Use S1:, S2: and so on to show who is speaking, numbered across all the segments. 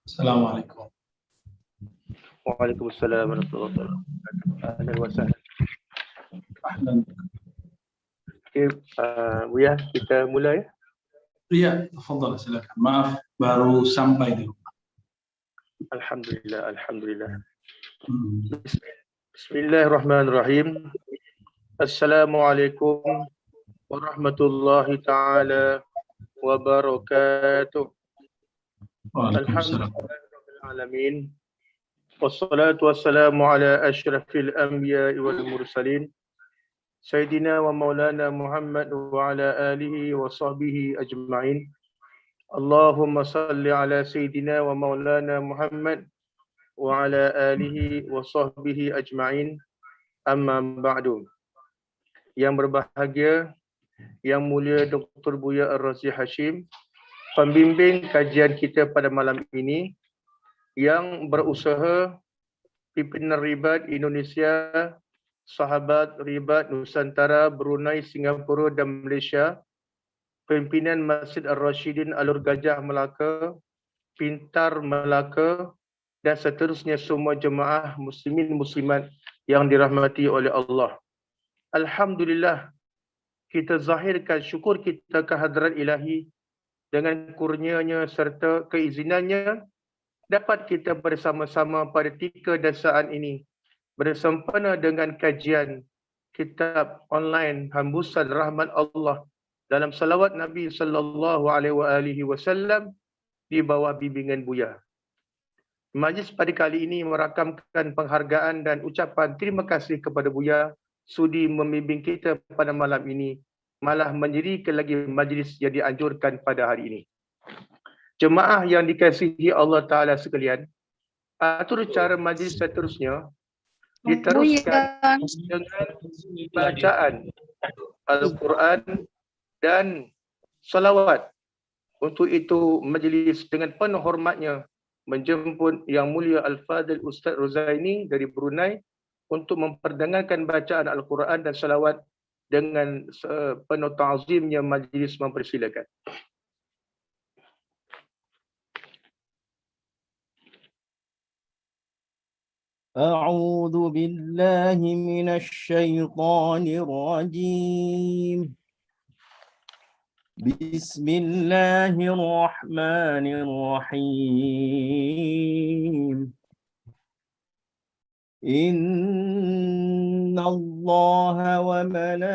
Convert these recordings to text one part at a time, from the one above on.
S1: Assalamualaikum.
S2: Waalaikumsalam warahmatullahi wabarakatuh. Ahlan wa sahlan.
S1: Ahlan.
S2: Okey, Buya, kita mulai.
S1: Iya, tafadhal, silakan. Maaf, baru sampai di rumah.
S2: Alhamdulillah, alhamdulillah. Bismillahirrahmanirrahim. Assalamualaikum warahmatullahi taala wabarakatuh.
S1: Waalaikumsalam.
S2: Alhamdulillahirrahmanirrahim. Wassalatu wassalamu ala asyrafil anbiya'i wal mursalin Sayyidina wa maulana Muhammad wa ala alihi wa sahbihi ajma'in. Allahumma salli ala Sayyidina wa maulana Muhammad wa ala alihi wa sahbihi ajma'in. Amma ba'du. Yang berbahagia, yang mulia Dr. Buya Ar-Razi Hashim, pembimbing kajian kita pada malam ini, yang berusaha pimpinan Ribat Indonesia, Sahabat Ribat Nusantara, Brunei, Singapura dan Malaysia, pimpinan Masjid Ar-Rashidin Alur Gajah Melaka, Pintar Melaka dan seterusnya semua jemaah muslimin muslimat yang dirahmati oleh Allah. Alhamdulillah, kita zahirkan syukur kita ke hadrat Ilahi dengan kurnianya serta keizinannya dapat kita bersama-sama pada 3 dasaan ini bersempena dengan kajian kitab online Hembusan Rahmat Allah dalam salawat Nabi sallallahu alaihi wasallam di bawah bimbingan Buya. Majlis pada kali ini merakamkan penghargaan dan ucapan terima kasih kepada Buya sudi membimbing kita pada malam ini, malah menjadikan lagi majlis yang dianjurkan pada hari ini. Jemaah yang dikasihi Allah Ta'ala sekalian, atur cara majlis seterusnya diteruskan dengan bacaan Al-Quran dan salawat. Untuk itu majlis dengan penuh hormatnya menjemput Yang Mulia Al-Fadhil Ustaz Rozaini dari Brunei untuk memperdengarkan bacaan Al-Quran dan salawat. Dengan penuh ta'zimnya majlis mempersilakan.
S3: أعوذ بالله من الشيطان الرجيم. بسم الله الرحمن الرحيم. إن الله وملائكته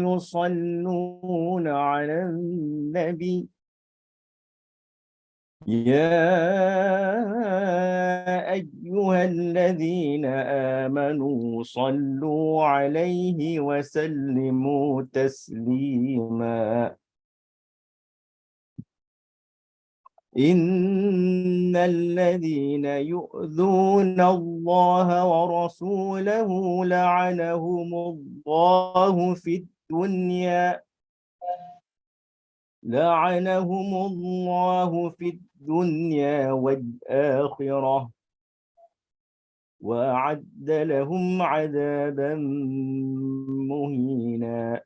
S3: يصلون على النبي يا أيها الذين آمنوا صلوا عليه وسلموا تسليما. إن الذين يؤذون الله ورسوله لعنهم الله في الدنيا والآخرة وأعد لهم عذابا مهينا.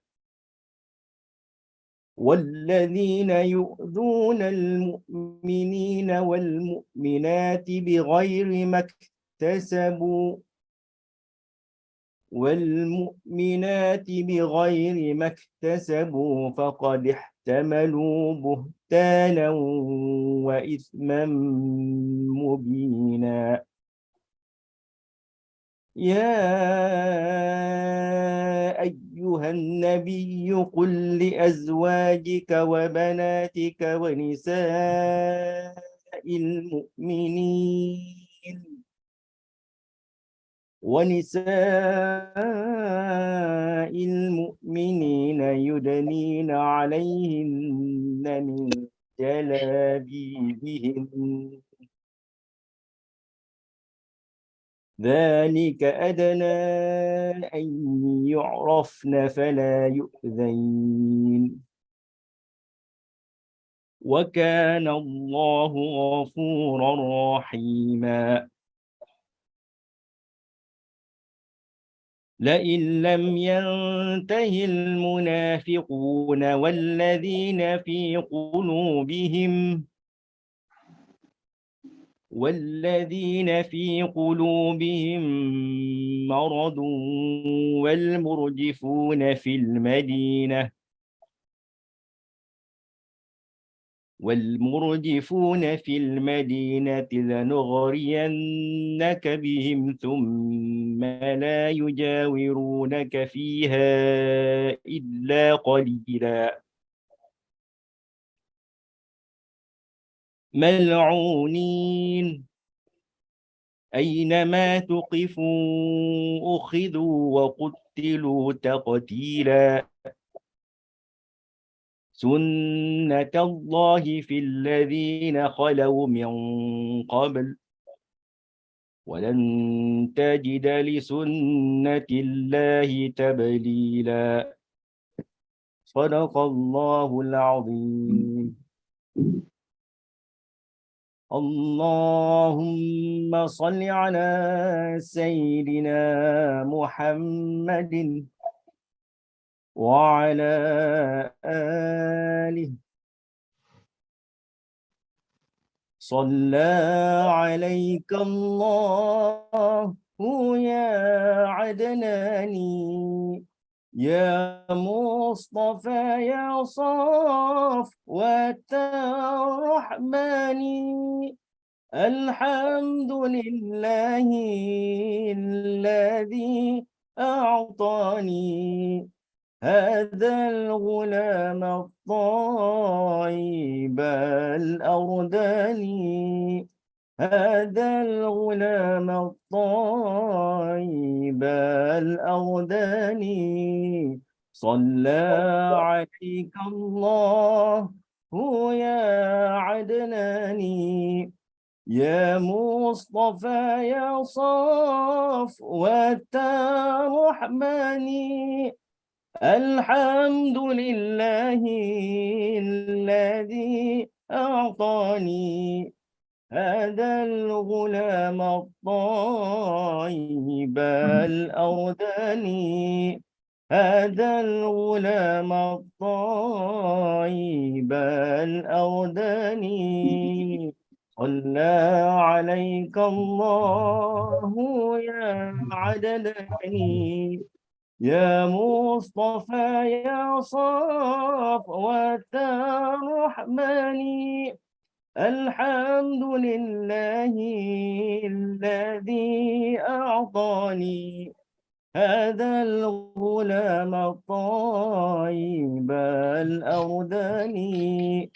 S3: والذين يؤذون المؤمنين والمؤمنات بغير ما اكتسبوا فقد احتملوا بهتانا وإثما مبينا. يا أيها النبي قل لأزواجك وبناتك ونساء المؤمنين يدنين عليهن من جلابيبهن ذلك أدنى أن يعرفن فلا يؤذين وكان الله غفورا رحيما. لئن لم ينته المنافقون والذين في قلوبهم مرض والمرجفون في المدينة لنغرينك بهم ثم لا يجاورونك فيها إلا قليلا ملعونين أينما تقفوا أخذوا وقتلوا تقتيلا سنة الله في الذين خلوا من قبل ولن تجد لسنة الله تبديلا صدق الله العظيم اللهم صل على سيدنا محمد وعلى آله صلى عليك الله يا عدناني يا مصطفى يا صفوة الرحمن الحمد لله الذي أعطاني هذا الغلام الطيب الأرداني هذا الغلام الطيب الأرداني صلى عليك الله يا عدناني يا مصطفى يا صفوة الرحمن الحمد لله الذي أعطاني هذا الغلام الطيب الأرداني هذا الغلام الطيب الأرداني صلى عليك الله يا عدناني يا مصطفى يا صفوة الرحمن الحمد لله الذي أعطاني هذا الغلام الطيب الأرداني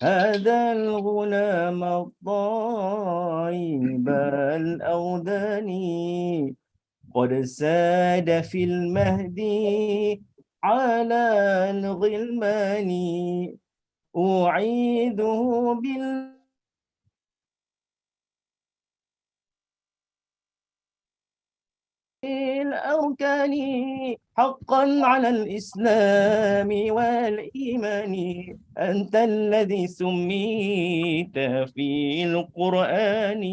S3: هذا الغلام الطيب الأرداني قد ساد في المهدي على الغلمان أعيده بالأركان حقا على الإسلام والإيمان أنت الذي سميت في القرآن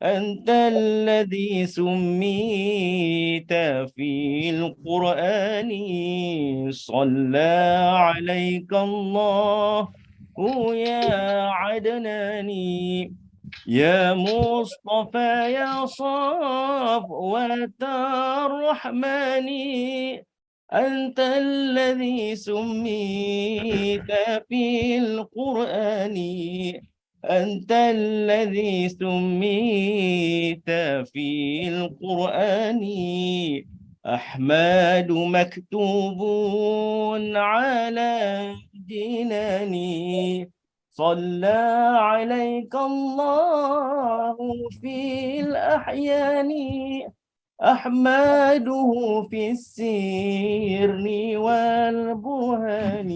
S3: أنت الذي سميت في القرآن صلى عليك الله يا عدناني يا مصطفى يا صفوة الرحمن أنت الذي سميت في القرآن أنت الذي سميت في القرآن أحمد مكتوب على جناني صلى عليك الله في الأحيان أحمده في السر والبرهان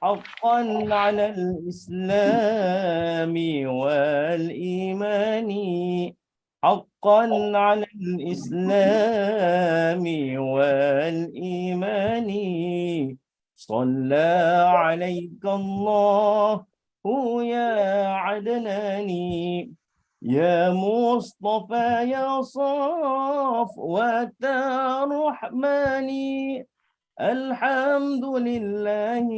S3: حقا على الإسلام والإيمان حقا على الإسلام والإيمان صلى عليك الله يا عدناني يا مصطفى يا صفوة رحماني الحمد لله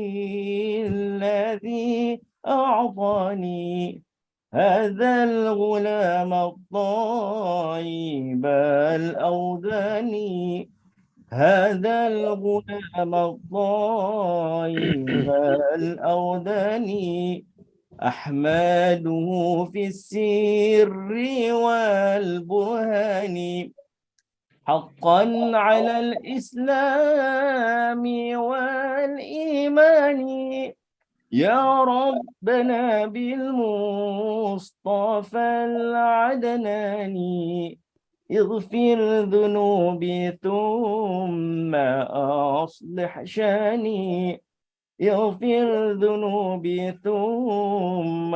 S3: الذي أعطاني هذا الغلام الطيب الأوداني هذا الغلام الطيب الأوداني أحمده في السر والبرهان حقا على الإسلام والإيمان يا ربنا بالمصطفى العدناني اغفر ذنوبي ثم أصلح شاني اغفر ذنوبي ثم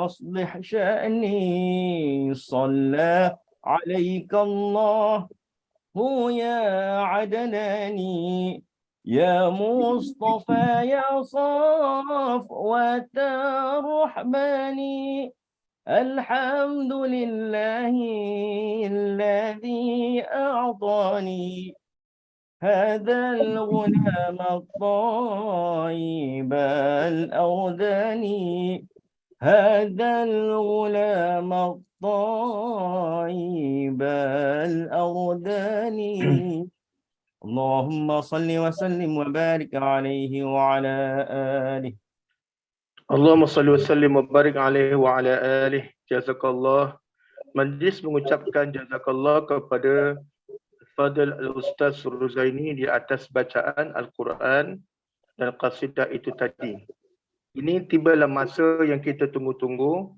S3: أصلح شأني صلى عليك الله يا عدناني يا مصطفى يا صفوة رحماني الحمد لله الذي أعطاني هذا الغلام الطيب الأوداني هذا الغلام الطيب الأوداني اللهم صل وسلم وبارك عليه وعلى آله.
S2: Allahumma salli wa sallim wa barik alaihi wa ala alihi. Jazakallah. Majlis mengucapkan jazakallah kepada Fadil Al-Ustaz Ruzaini di atas bacaan Al-Quran dan qasidah itu tadi. Ini tibalah masa yang kita tunggu-tunggu.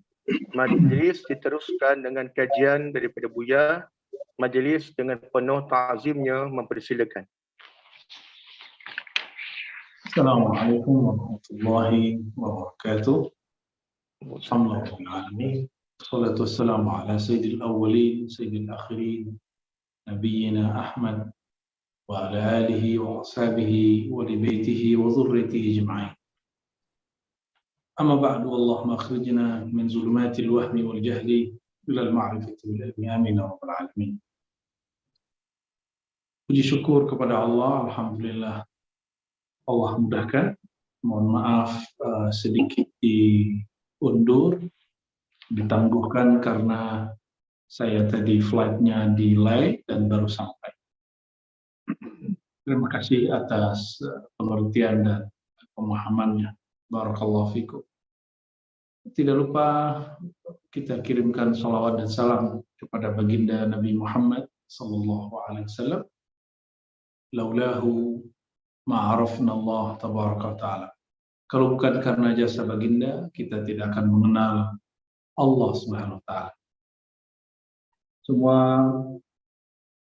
S2: Majlis diteruskan dengan kajian daripada Buya. Majlis dengan penuh ta'zimnya mempersilakan.
S1: Assalamualaikum warahmatullahi wabarakatuh. Alhamdulillah. Wassalatu wassalamu ala sayyidil awwalin, sayyidil akhirin, nabiyyina Ahmad wa ala alihi wa ashabihi wa li baitihi wa dhurriyyatihi ajma'in. Amma ba'du, Allahumma akhrijna min zulumatil wahmi wal jahli ila al-ma'rifati wal ilmi. Amin ya rabbal alamin. Puji syukur kepada Allah, alhamdulillah. Allah mudahkan. Mohon maaf sedikit diundur, ditangguhkan karena saya tadi flightnya delay dan baru sampai. Terima kasih atas pengertian dan pemahamannya. Barakallahu fikum. Tidak lupa kita kirimkan salawat dan salam kepada baginda Nabi Muhammad sallallahu alaihi wasallam. Laulahu ma'arafna Allah tabaraka ta'ala. Kalau bukan karena jasa baginda, kita tidak akan mengenal Allah subhanahu wa ta'ala. Semua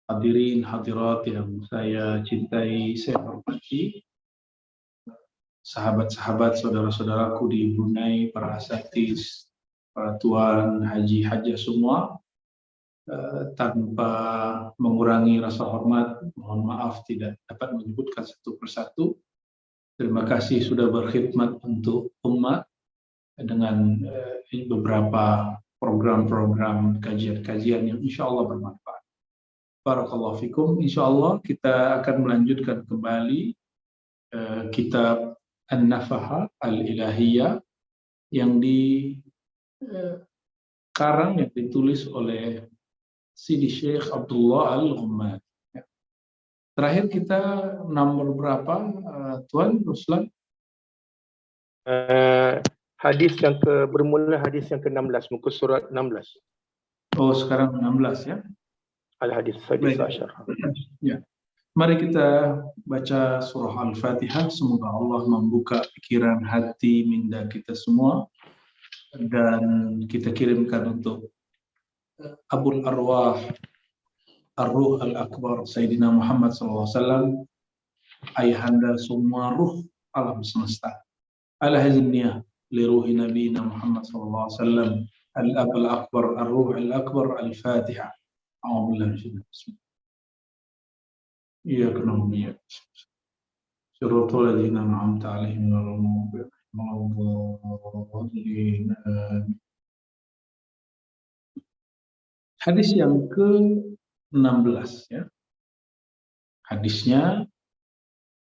S1: hadirin hadirat yang saya cintai, saya hormati, sahabat-sahabat, saudara-saudaraku di Brunei, para asatidz, para tuan, haji, hajah semua, tanpa mengurangi rasa hormat, mohon maaf tidak dapat menyebutkan satu persatu. Terima kasih sudah berkhidmat untuk umat dengan beberapa program-program kajian-kajian yang insya Allah bermanfaat. Barakallahu fikum. Insya Allah kita akan melanjutkan kembali kitab An-Nafahat Al-Ilahiyah yang dikarang, yang ditulis oleh Sidi Syekh Abdullah Al-Ghummad. Terakhir kita nomor berapa, Tuan Ruslan?
S2: Hadis yang bermula hadis yang ke-16, muka surat 16.
S1: Oh, sekarang 16 ya.
S2: Al-Hadis Sadis Asyar.
S1: Ya. Mari kita baca surah Al-Fatihah. Semoga Allah membuka pikiran, hati, minda kita semua. Dan kita kirimkan untuk Abul Arwah Ar-Ruh Al-Akbar Sayyidina Muhammad SAW, ayahanda semua ruh alam semesta. Al-Haziniyah li ruhi Nabiyina Muhammad SAW, Al-Ab Al-Akbar Ar-Ruh Al-Akbar Al-Fatiha. A'udzubillahi minasyaitonir rajim. Iyyaka na'budu wa iyyaka nasta'in. Shiratal ladzina an'amta 'alaihim ghairil maghdubi 'alaihim waladdallin. Hadis yang ke-16 ya. Hadisnya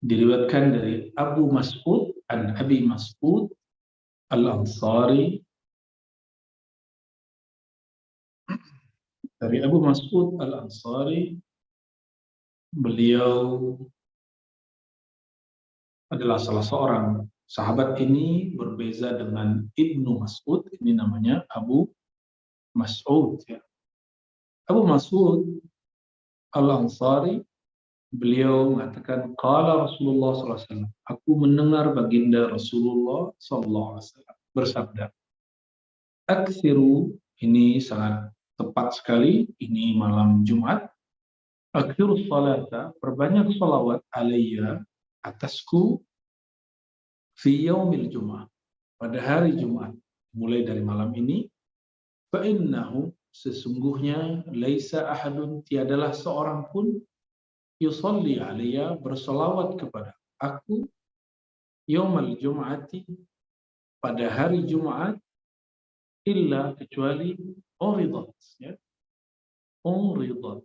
S1: diriwayatkan dari Abu Mas'ud an Abi Mas'ud Al-Ansari, dari Abu Mas'ud Al-Ansari. Beliau adalah salah seorang sahabat. Ini berbeza dengan Ibnu Mas'ud, ini namanya Abu Mas'ud ya. Abu Mas'ud Al-Ansari, beliau mengatakan, qala Rasulullah SAW, aku mendengar baginda Rasulullah SAW bersabda, aksiru, ini sangat tepat sekali, ini malam Jumat, aksiru salata, perbanyak salawat alayya, atasku, fi yaumil Jum'ah, pada hari Jumat, mulai dari malam ini, fa'innahu, sesungguhnya, laisa ahadun, tiadalah seorang pun, yusalli alayya, bersolawat kepada aku, yaumal Jum'ati, pada hari Jumat, illa, kecuali, uridat, ya, uridat,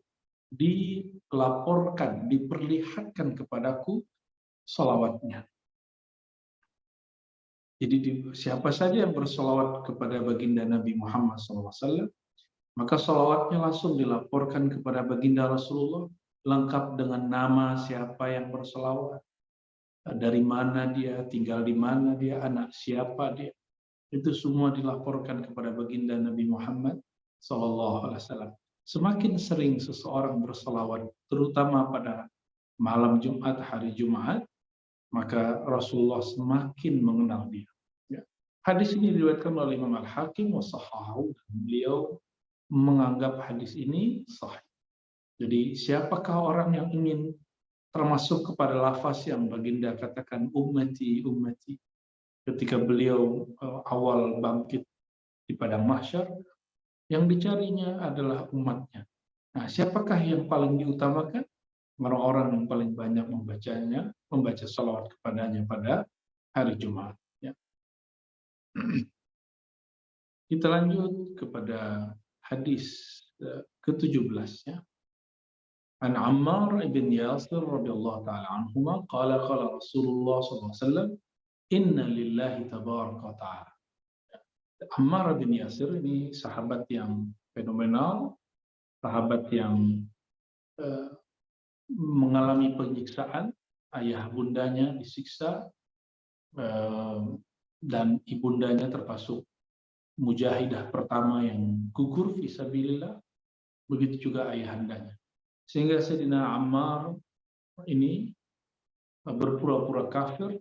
S1: dilaporkan, diperlihatkan kepadaku salawatnya. Jadi siapa saja yang bersolawat kepada baginda Nabi Muhammad SAW, maka salawatnya langsung dilaporkan kepada baginda Rasulullah, lengkap dengan nama siapa yang bersolawat, dari mana dia, tinggal di mana dia, anak siapa dia. Itu semua dilaporkan kepada baginda Nabi Muhammad SAW. Semakin sering seseorang bersolawat, terutama pada malam Jumat, hari Jumat, maka Rasulullah semakin mengenal dia. Ya. Hadis ini diriwayatkan oleh Imam Al-Hakim wa sahahu, dan beliau menganggap hadis ini sahih. Jadi siapakah orang yang ingin termasuk kepada lafaz yang baginda katakan ummati ummati ketika beliau awal bangkit di padang mahsyar, yang dicarinya adalah umatnya. Nah, siapakah yang paling diutamakan? Orang-orang yang paling banyak membaca salawat kepadanya pada hari Jumat. Ya. Kita lanjut kepada hadis ke-17 ya. An Ammar ibn Yasir radhiyallahu taala anhuma qala qala Rasulullah sallallahu alaihi wasallam, inna lillahi tabaraka ta'ala. Ammar bin Yasir ini sahabat yang fenomenal, sahabat yang mengalami penyiksaan, ayah bundanya disiksa, dan ibundanya termasuk mujahidah pertama yang gugur fisabilillah, begitu juga ayahandanya. Sehingga Sayyidina Ammar ini berpura-pura kafir,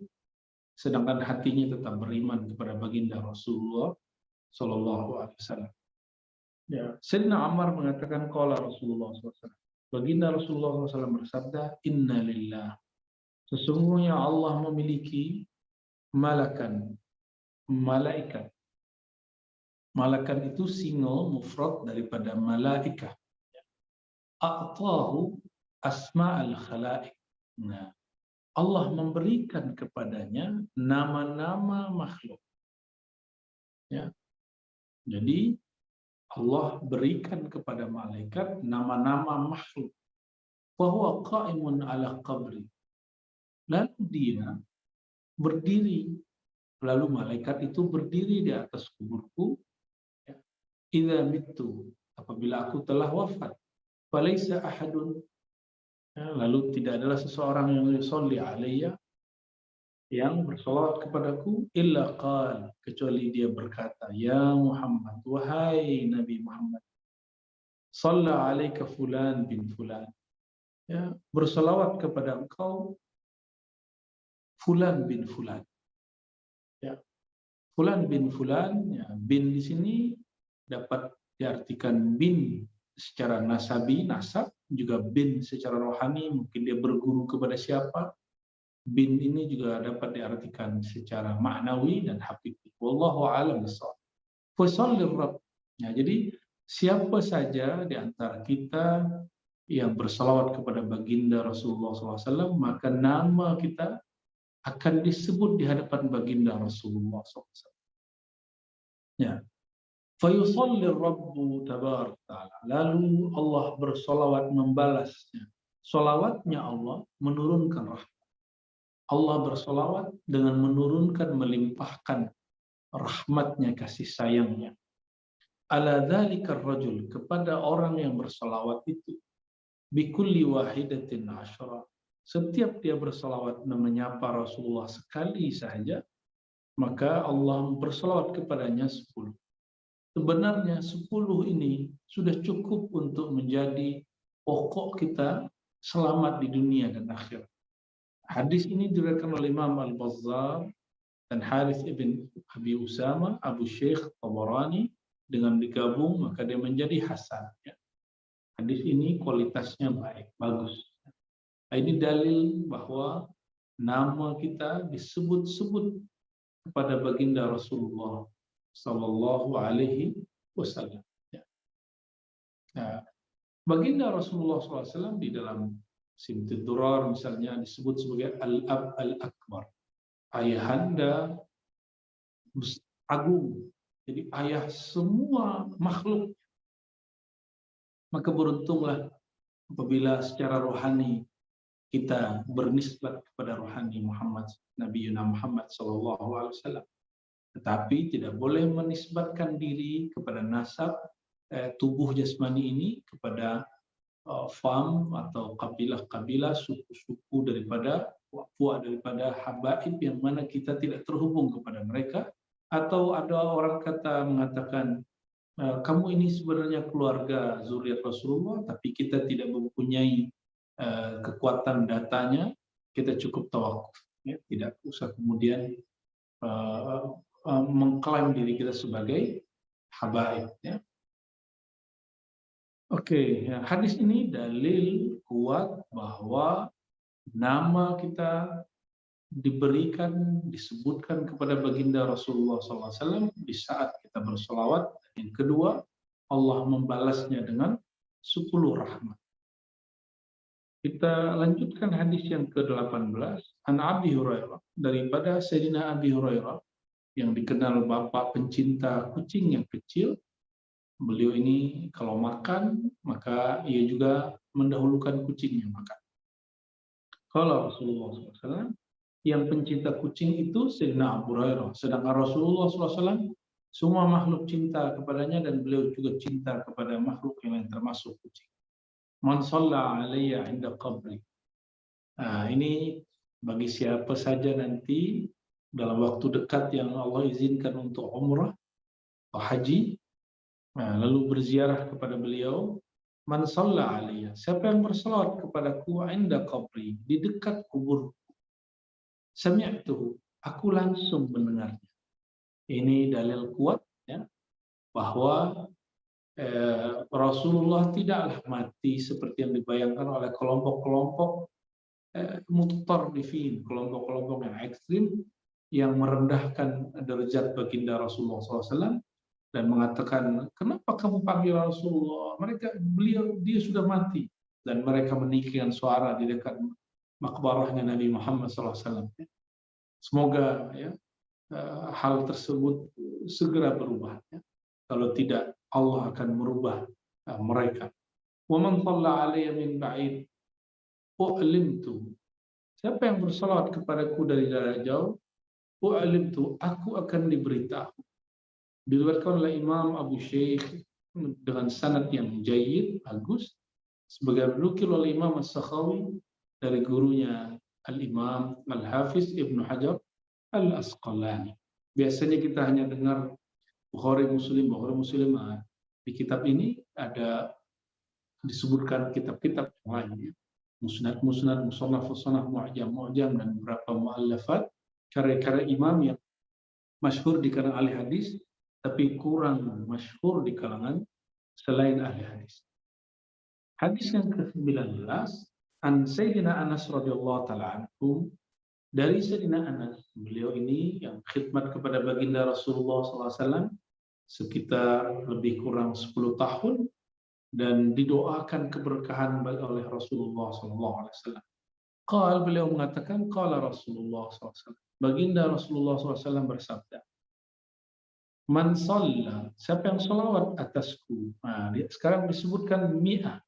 S1: sedangkan hatinya tetap beriman kepada baginda Rasulullah Sallallahu Alaihi Wasallam. Ya, Sayyidina Ammar mengatakan, qala Rasulullah SAW, baginda Rasulullah SAW bersabda, inna lillah, sesungguhnya Allah memiliki malakan, malaikat. Malakan itu single mufrad daripada malaikah. A'tahu asma'al khalaik. Nah, Allah memberikan kepadanya nama-nama makhluk. Ya. Jadi Allah berikan kepada malaikat nama-nama makhluk. Fahuwa qa'imun ala qabri. Lalu dia berdiri, lalu malaikat itu berdiri di atas kuburku. Idza mittu, apabila aku telah wafat, falaisa ahadun, lalu tidak adalah seseorang yang yusolli alayya, yang bersolawat kepadaku, illa qal, kecuali dia berkata, ya Muhammad, wahai Nabi Muhammad, shalla alaika fulan bin fulan, ya, bersolawat kepada engkau fulan bin fulan. Ya, fulan bin fulan, ya, bin di sini dapat diartikan bin secara nasabi, nasab, juga bin secara rohani, mungkin dia berguru kepada siapa. Bin ini juga dapat diartikan secara maknawi dan hakiki. Wallahu a'lam bishawab. Fasallir Rabb. Ya, jadi siapa saja di antara kita yang bersalawat kepada baginda Rasulullah SAW, maka nama kita akan disebut di hadapan baginda Rasulullah SAW. Ya. Fayusalli Rabbu tabarak ta'ala. Lalu Allah bersolawat membalasnya. Solawatnya Allah menurunkan rahmat. Allah bersolawat dengan menurunkan, melimpahkan rahmatnya, kasih sayangnya. Ala dzalikar rajul, kepada orang yang bersolawat itu. Bikulli wahidatin asyara. Setiap dia bersolawat dan menyapa Rasulullah sekali saja, maka Allah bersolawat kepadanya 10. Sebenarnya 10 ini sudah cukup untuk menjadi pokok kita selamat di dunia dan akhirat. Hadis ini diriwayatkan oleh Imam Al-Bazzar dan Harith ibn Abi Usama, Abu Syekh Tabarani, dengan digabung maka dia menjadi hasan. Hadis ini kualitasnya baik, bagus. Ini dalil bahwa nama kita disebut-sebut kepada baginda Rasulullah Sallallahu Alaihi Wasallam. Nah, baginda Rasulullah SAW di dalam Simtud Durar misalnya disebut sebagai Al-Ab Al-Akbar, ayahanda agung, jadi ayah semua makhluk. Maka beruntunglah apabila secara rohani kita bernisbat kepada rohani Muhammad, Nabi Muhammad SAW. Tetapi tidak boleh menisbatkan diri kepada nasab tubuh jasmani ini kepada fam atau kabilah-kabilah, suku-suku daripada habaib yang mana kita tidak terhubung kepada mereka. Atau ada orang mengatakan kamu ini sebenarnya keluarga zuriat Rasulullah, tapi kita tidak mempunyai kekuatan datanya, kita cukup tawakuf, tidak usah kemudian mengklaim diri kita sebagai habaib. Oke, hadis ini dalil kuat bahwa nama kita diberikan, disebutkan kepada baginda Rasulullah SAW di saat kita bersolawat. Yang kedua, Allah membalasnya dengan 10 rahmat. Kita lanjutkan hadis yang ke-18. An Abi Hurairah, daripada Sayyidina Abi Hurairah, yang dikenal bapak pencinta kucing yang kecil. Beliau ini kalau makan, maka ia juga mendahulukan kucingnya makan. Kalau Rasulullah SAW, yang pencinta kucing itu Sayyidina Abu Hurairah. Sedangkan Rasulullah SAW, semua makhluk cinta kepadanya dan beliau juga cinta kepada makhluk yang lain termasuk kucing. Man shalla alayya inda qabri. Nah, ini bagi siapa saja nanti dalam waktu dekat yang Allah izinkan untuk umrah atau haji, lalu berziarah kepada beliau, man shalla alayya, siapa yang bersalawat kepadaku inda qabri, di dekat kubur, sami'tuhu, aku langsung mendengarnya. Ini dalil kuat ya, bahwa Rasulullah tidaklah mati seperti yang dibayangkan oleh kelompok-kelompok mutatarrifin, kelompok-kelompok yang ekstrim yang merendahkan derajat baginda Rasulullah SAW dan mengatakan, kenapa kamu panggil Rasulullah? Dia sudah mati, dan mereka meninggikan suara di dekat makbarahnya Nabi Muhammad SAW. Semoga ya, hal tersebut segera berubah. Ya. Kalau tidak, Allah akan merubah mereka. Wa man shalla alayya min ba'id u'limtu. Siapa yang bersalawat kepadaku dari jarak jauh, u'limtu, aku akan diberitahu. Diriwayatkan oleh Imam Abu Syekh dengan sanad yang jayyid, bagus, sebagai dinukil oleh Imam As-Sakhawi dari gurunya Al-Imam Al-Hafiz Ibnu Hajar Al-Asqalani. Biasanya kita hanya dengar Bukhari Muslim. Di kitab ini ada disebutkan kitab-kitab yang lain, musnad, musannaf, mu'jam, dan beberapa mu'allafat, karya-karya imam yang masyhur di kalangan ahli hadis, tapi kurang masyhur di kalangan selain ahli hadis. Hadis yang ke-19, an Sayyidina Anas radhiyallahu ta'ala anhu, dari Sayyidina Anas, beliau ini yang khidmat kepada baginda Rasulullah SAW sekitar lebih kurang 10 tahun dan didoakan keberkahan oleh Rasulullah SAW. Beliau mengatakan, qala Rasulullah SAW, baginda Rasulullah SAW bersabda, Man shalla, siapa yang sholawat atasku. Nah, sekarang disebutkan mi'ah,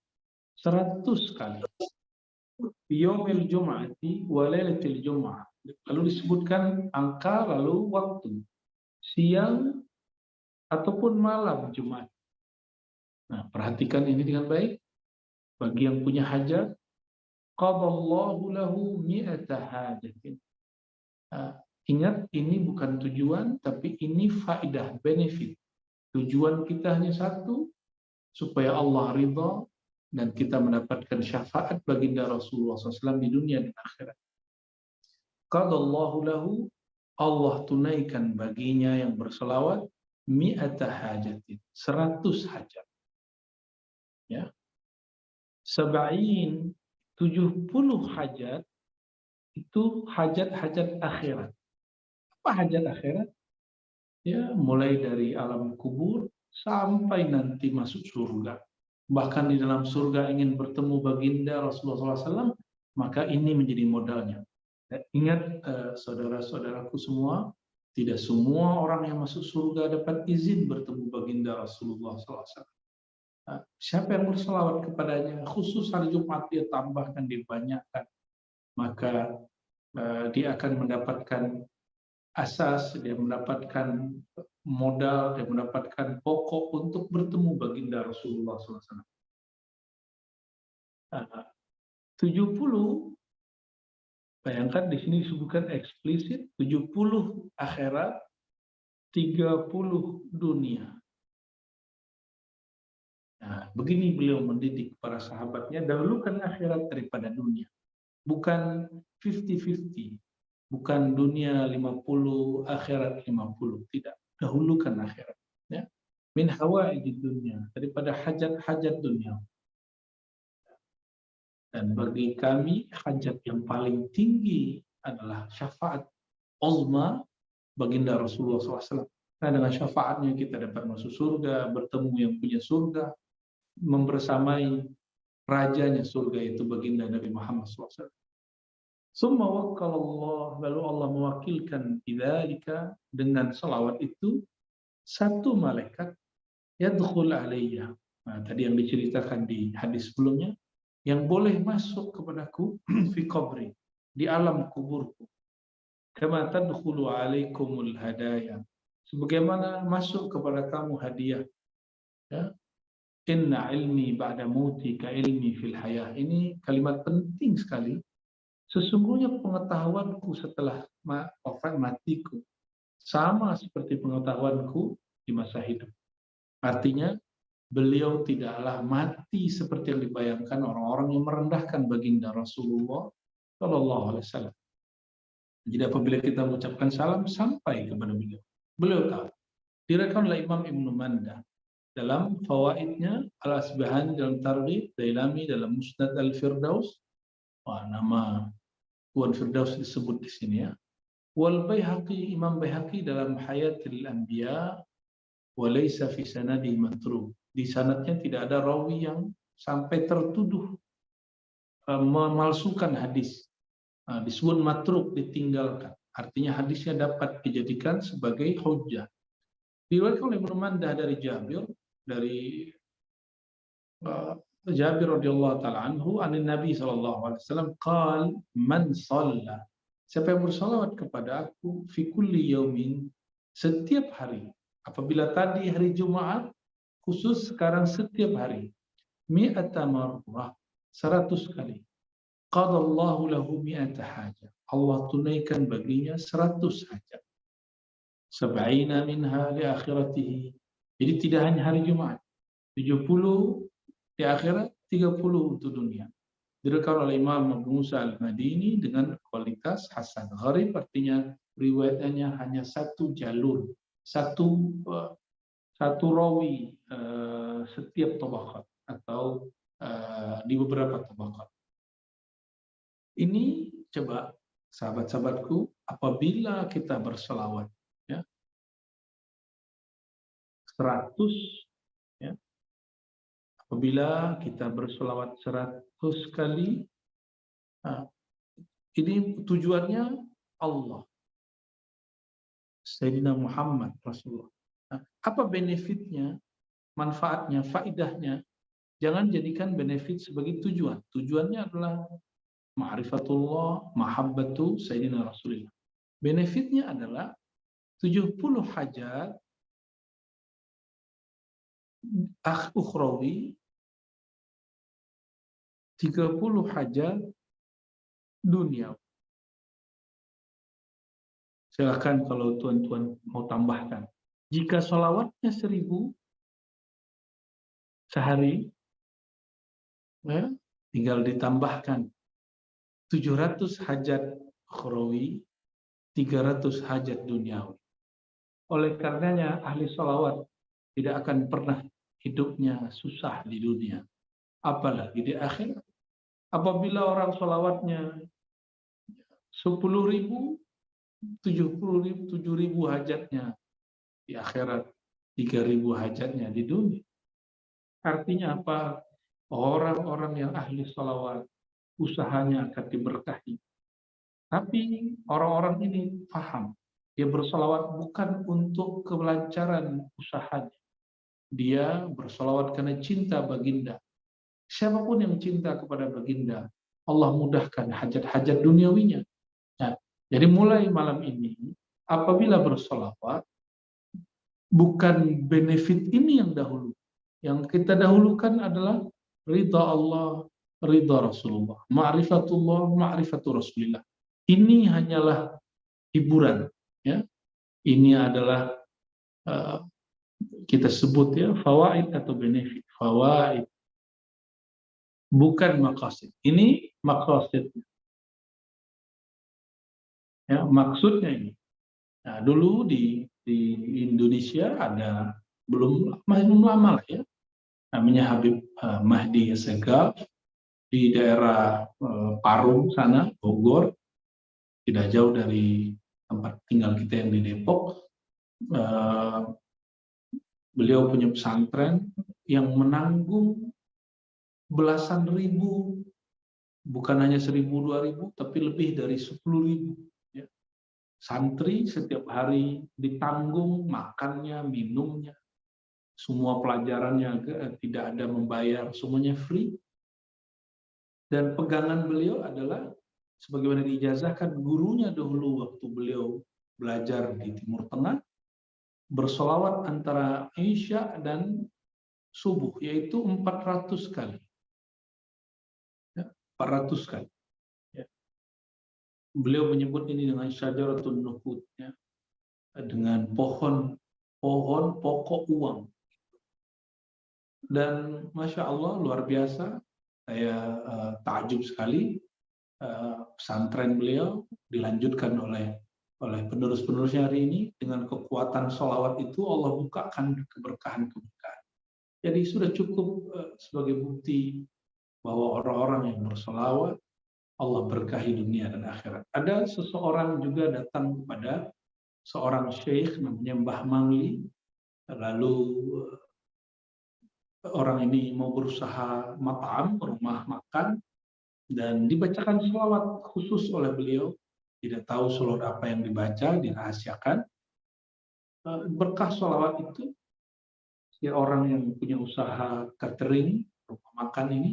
S1: 100 kali. Yaumil Jum'ati wa lailatul Jum'ah. Lalu disebutkan angka, lalu waktu. Siang ataupun malam Jumat. Nah, perhatikan ini dengan baik. Bagi yang punya hajat, qadallahu lahu mi'ata hajatin. Ingat, ini bukan tujuan, tapi ini faidah, benefit. Tujuan kita hanya satu, supaya Allah ridha dan kita mendapatkan syafaat baginda Rasulullah SAW di dunia dan akhirat. Qadallahu lahu, Allah tunaikan baginya yang berselawat mi'ata hajatin, 100 hajat. Ya. 70 hajat itu hajat-hajat akhirat. Apa hajat akhirat? Ya, mulai dari alam kubur sampai nanti masuk surga. Bahkan di dalam surga ingin bertemu baginda Rasulullah SAW, maka ini menjadi modalnya. Ingat saudara-saudaraku semua, tidak semua orang yang masuk surga dapat izin bertemu baginda Rasulullah SAW. Siapa yang berselawat kepadanya, khusus hari Jumat dia tambahkan, dibanyakkan, maka dia akan mendapatkan asas, dia mendapatkan modal, dia mendapatkan pokok untuk bertemu baginda Rasulullah SAW. 70, bayangkan di sini disebutkan eksplisit, 70 akhirat, 30 dunia. Nah, begini beliau mendidik para sahabatnya, dahulukan akhirat daripada dunia. Bukan 50-50. Bukan dunia 50, akhirat 50. Tidak. Dahulukan akhirat. Ya. Min hawaijid dunia. Daripada hajat-hajat dunia. Dan bagi kami, hajat yang paling tinggi adalah syafaat uzma baginda Rasulullah SAW. Nah, dengan syafaatnya kita dapat masuk surga, bertemu yang punya surga, membersamai rajanya surga, itu baginda Nabi Muhammad SAW. Summa wakkalallah, lalu Allah mewakilkan bidzalika, dengan salawat itu, satu malaikat yadkhul alayya. Nah, tadi yang diceritakan di hadis sebelumnya, yang boleh masuk kepadaku fi qabri, di alam kuburku. Kama tadkhulu alaikumul hadaya, sebagaimana masuk kepada kamu hadiah. Ya. Inna ilmi ba'da mauti ka ilmi fil hayah. Ini kalimat penting sekali. Sesungguhnya pengetahuanku setelah wafat matiku sama seperti pengetahuanku di masa hidup. Artinya, beliau tidaklah mati seperti yang dibayangkan orang-orang yang merendahkan baginda Rasulullah Shallallahu Alaihi Wasallam. Jadi apabila kita mengucapkan salam sampai kepada beliau, beliau tahu. Diriwayatkan oleh Imam Ibnu Manda dalam fawaidnya, Al-Asbahani dalam Targhib, Dailami dalam Musnad Al-Firdaus. Nama Tuan Firdaus disebut di sini ya. Wal Baihaqi, Imam Baihaqi dalam Hayatul Anbiya, wa laysa fi sanadi matruk. Di sanadnya tidak ada rawi yang sampai tertuduh memalsukan hadis. Disebut matruk, ditinggalkan. Artinya hadisnya dapat dijadikan sebagai hujjah. Diriwayatkan oleh Ibnu Mandah dari Jabir, dari Jabir radhiyallahu taala anhu, anin Nabi sallallahu alaihi wasallam qal man shalla, siapa yang bersalawat kepada aku fi kulli yaumin, setiap hari. Apabila tadi hari Jumat, khusus sekarang setiap hari. Mi'ata marrah, 100 kali. Qadallahu lahu mi'ata hajah. Allah tunaikan baginya 100 hajat. Sab'ina minha li akhiratihi. Jadi tidak hanya hari Jumat. 70 di akhirat, 30 untuk dunia. Diriwayatkan oleh Imam Abu Musa Al-Madini dengan kualitas hasan. Gharib artinya riwayatnya hanya satu jalur, satu rawi setiap tabaqat atau di beberapa tabaqat. Ini coba sahabat-sahabatku, apabila kita berselawat ya 100 ya, apabila kita berselawat 100 kali, ini tujuannya Allah, Sayyidina Muhammad Rasulullah. Apa benefitnya, manfaatnya, faidahnya? Jangan jadikan benefit sebagai tujuan. Tujuannya adalah ma'rifatullah, mahabbatu Sayyidina Rasulullah. Benefitnya adalah 70 hajat ukhrawi, 30 hajat dunia. Silakan kalau tuan-tuan mau tambahkan. Jika sholawatnya 1000 sehari, ya, tinggal ditambahkan 700 hajat ukhrawi, 300 hajat duniawi. Oleh karenanya ahli sholawat tidak akan pernah hidupnya susah di dunia, apalagi di akhirat. Apabila orang sholawatnya 10.000, 70.000, 7.000 hajatnya di akhirat, 3.000 hajatnya di dunia. Artinya apa? Orang-orang yang ahli sholawat usahanya akan diberkahi. Tapi orang-orang ini paham, dia bersolawat bukan untuk kelancaran usahanya. Dia bersolawat karena cinta baginda. Siapapun yang cinta kepada baginda, Allah mudahkan hajat-hajat duniawinya. Nah, jadi mulai malam ini, apabila bersolawat, bukan benefit ini yang dahulu. Yang kita dahulukan adalah ridha Allah, ridha Rasulullah, ma'rifatullah, ma'rifatul Rasulullah. Ini hanyalah hiburan, ya. Ini adalah kita sebut ya fawaid atau benefit. Fawaid, bukan maqasid. Ini maqasid. Ya, maksudnya ini. Nah, dulu di Indonesia ada masih belum lama lah ya. Namanya Habib Mahdi Assegaf di daerah Parung sana, Bogor, tidak jauh dari tempat tinggal kita yang di Depok. Beliau punya pesantren yang menanggung belasan ribu, bukan hanya 1.000, 2.000, tapi lebih dari 10.000 ya. Santri setiap hari ditanggung makannya, minumnya, semua pelajarannya tidak ada membayar, semuanya free. Dan pegangan beliau adalah sebagaimana diijazahkan gurunya dahulu waktu beliau belajar di Timur Tengah, bersolawat antara Isya dan subuh, yaitu 400 kali. Ya, 400 kali. Ya. Beliau menyebut ini dengan syajaratun nuqud, ya, dengan pohon pokok uang. Dan Masya Allah, luar biasa, saya takjub sekali, pesantren beliau dilanjutkan oleh penerus-penerusnya hari ini. Dengan kekuatan sholawat itu Allah bukakan keberkahan-keberkahan. Jadi sudah cukup sebagai bukti bahwa orang-orang yang bersholawat Allah berkahi dunia dan akhirat. Ada seseorang juga datang kepada seorang syekh namanya Mbah Mangli, lalu orang ini mau berusaha mat'am, rumah makan, dan dibacakan sholawat khusus oleh beliau. Tidak tahu sholawat apa yang dibaca, dirahasiakan. Berkah sholawat itu, si orang yang punya usaha catering, rumah makan ini,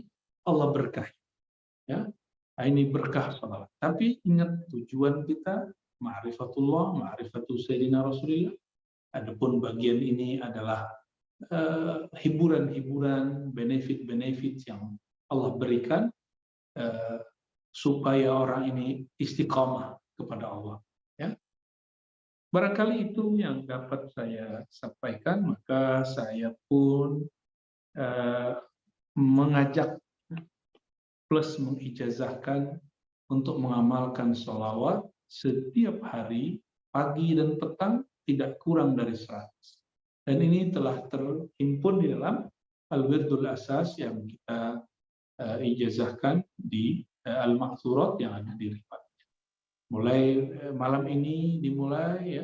S1: Allah berkahi. Ya, nah, ini berkah sholawat. Tapi ingat tujuan kita, ma'rifatullah, ma'rifatul Sayyidina Rasulullah. Adapun bagian ini adalah hiburan-hiburan, benefit-benefit yang Allah berikan supaya orang ini istiqamah kepada Allah. Ya. Barangkali itu yang dapat saya sampaikan, maka saya pun mengajak plus mengijazahkan untuk mengamalkan sholawat setiap hari, pagi dan petang, tidak kurang dari 100. Dan ini telah terhimpun di dalam Al-Wirdul Asas yang kita ijazahkan di Al-Ma'thurat yang ada di Rifat. Mulai malam ini dimulai, ya.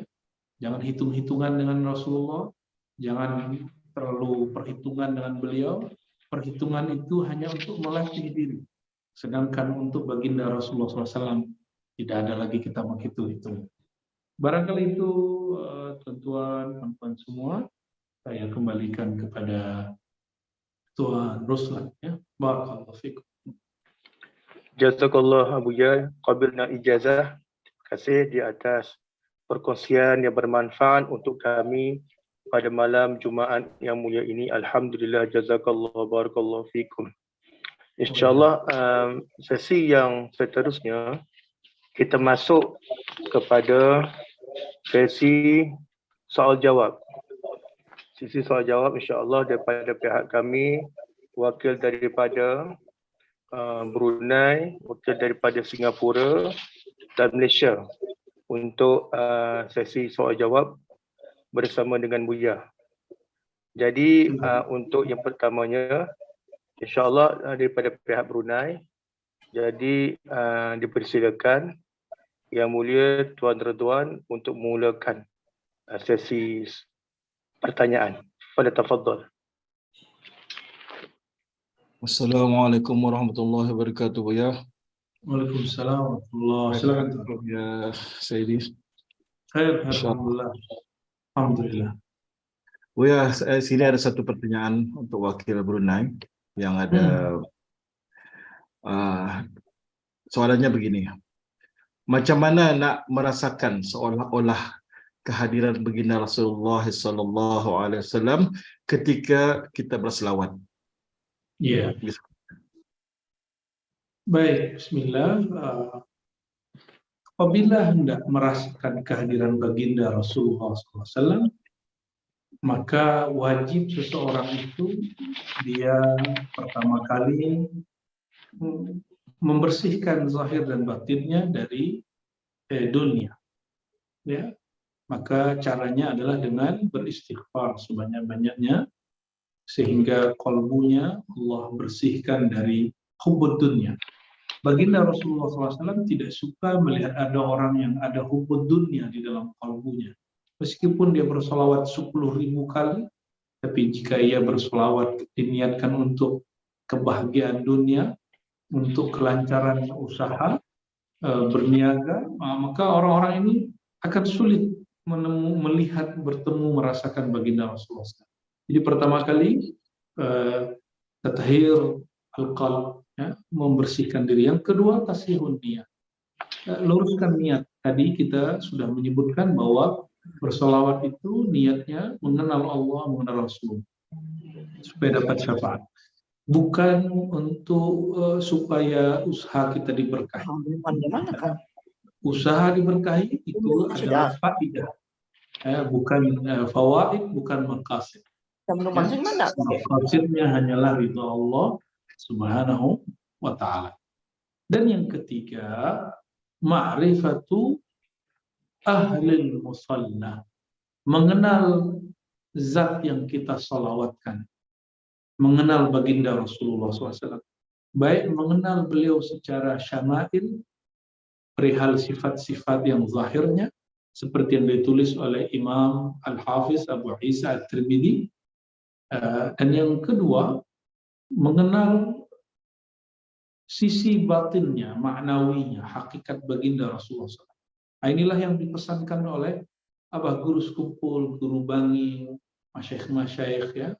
S1: Jangan hitung-hitungan dengan Rasulullah, jangan terlalu perhitungan dengan beliau. Perhitungan itu hanya untuk melatih diri. Sedangkan untuk baginda Rasulullah SAW tidak ada lagi kita menghitung-hitung. Barangkali itu tuan-tuan, teman-teman semua. saya kembalikan kepada Tuan Ruslan, ya. Barakallahu fikum.
S2: Jazakallah Abu Jal, qabilna ijazah. Terima kasih di atas perkongsian yang bermanfaat untuk kami pada malam Jumaat yang mulia ini. Alhamdulillah, jazakallah, barakallahu fikum. InsyaAllah sesi yang seterusnya kita masuk kepada sesi soal jawab. Sesi soal jawab insyaAllah daripada pihak kami, wakil daripada Brunei, wakil daripada Singapura dan Malaysia untuk sesi soal jawab bersama dengan Buya. Jadi untuk yang pertamanya insyaAllah daripada pihak Brunei, jadi dipersilakan Yang Mulia Tuan Ridwan untuk memulakan sesi pertanyaan. Pada tafadhal.
S4: Assalamualaikum warahmatullahi wabarakatuh, Buya.
S1: Waalaikumsalam warahmatullahi wabarakatuh.
S4: Ya, Sayyidi.
S1: Khair, alhamdulillah. Alhamdulillah.
S4: Buya, sini ada satu pertanyaan untuk wakil Brunei yang ada soalannya begini. Macam mana nak merasakan seolah-olah kehadiran baginda Rasulullah SAW ketika kita berselawat?
S1: Ya. Baik, bismillah. Apabila hendak merasakan kehadiran baginda Rasulullah SAW, maka wajib seseorang itu dia pertama kali membersihkan zahir dan batinnya dari dunia. Ya, maka caranya adalah dengan beristighfar sebanyak-banyaknya sehingga kalbunya Allah bersihkan dari hubbud dunia. Baginda Rasulullah SAW tidak suka melihat ada orang yang ada hubbud dunia di dalam kalbunya. Meskipun dia bersolawat 10.000 kali, tapi jika ia bersolawat diniatkan untuk kebahagiaan dunia, untuk kelancaran usaha, berniaga, maka orang-orang ini akan sulit melihat, bertemu, merasakan baginda Rasulullah SAW. Jadi pertama kali tathhir al-qalb, ya, membersihkan diri. Yang kedua tasihun niat, luruskan niat. Tadi kita sudah menyebutkan bahwa bersolawat itu niatnya mengenal Allah, mengenal Rasul, supaya dapat syafaat. Bukan untuk supaya usaha kita diberkahi. Usaha diberkahi itu adalah faidah, bukan fawaid, bukan maqasid. Maqasidnya hanyalah ridha Allah Subhanahu wa ta'ala. Dan yang ketiga, ma'rifatu ahlil musalla, mengenal zat yang kita salawatkan, mengenal baginda Rasulullah SAW, baik mengenal beliau secara syama'il, perihal sifat-sifat yang zahirnya, seperti yang ditulis oleh Imam Al-Hafiz Abu Isa At-Tirmidzi, dan yang kedua, mengenal sisi batinnya, maknawinya, hakikat baginda Rasulullah SAW. Nah, inilah yang dipesankan oleh Abah Guru Sekumpul, Guru Bangi, masyaikh-masyaikh, ya,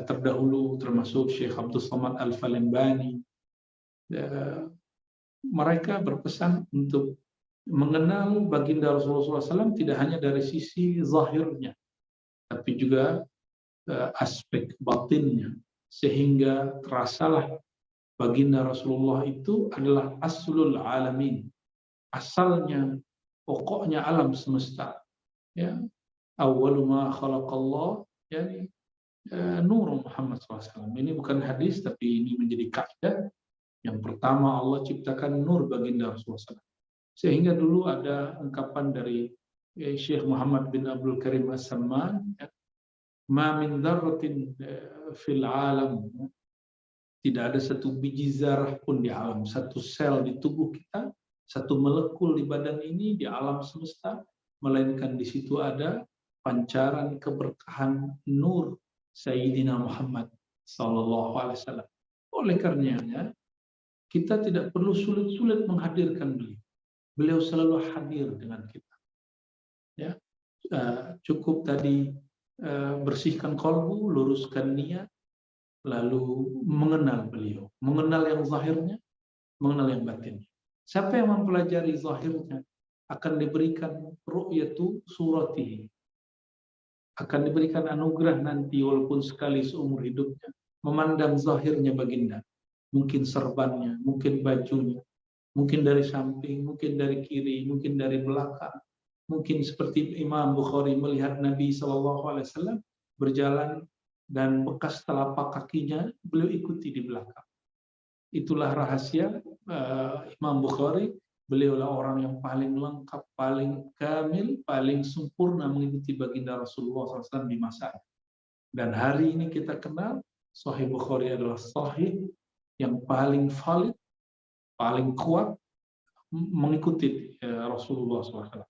S1: terdahulu termasuk Syekh Abdul Somad Al-Falembani. Mereka berpesan untuk mengenal baginda Rasulullah SAW tidak hanya dari sisi zahirnya, tapi juga aspek batinnya, sehingga terasalah baginda Rasulullah itu adalah aslul alamin, asalnya, pokoknya alam semesta. Ya, awwalu ma khalaqallah, yani Nur Muhammad SAW. Ini bukan hadis, tapi ini menjadi kaidah. Yang pertama Allah ciptakan nur baginda Rasulullah SAW. Sehingga dulu ada ungkapan dari Syekh Muhammad bin Abdul Karim As-Samman, ma min dzarratin fil alam, tidak ada satu biji zarah pun di alam, satu sel di tubuh kita, satu molekul di badan ini, di alam semesta, melainkan di situ ada pancaran keberkahan nur Sayyidina Muhammad sallallahu alaihi wasallam. Oleh karenanya kita tidak perlu sulit-sulit menghadirkan beliau. Beliau selalu hadir dengan kita. Ya, cukup tadi bersihkan kolbu, luruskan niat, lalu mengenal beliau, mengenal yang zahirnya, mengenal yang batinnya. Siapa yang mempelajari zahirnya akan diberikan ru'yatu suratihi, akan diberikan anugerah nanti walaupun sekali seumur hidupnya memandang zahirnya baginda, mungkin serbannya, mungkin bajunya, mungkin dari samping, mungkin dari kiri, mungkin dari belakang, mungkin seperti Imam Bukhari melihat Nabi SAW berjalan dan bekas telapak kakinya beliau ikuti di belakang. Itulah rahasia Imam Bukhari. Beliaulah orang yang paling lengkap, paling kamil, paling sempurna mengikuti baginda Rasulullah SAW di masa. Dan hari ini kita kenal Sahih Bukhari adalah sahih yang paling valid, paling kuat mengikuti Rasulullah SAW.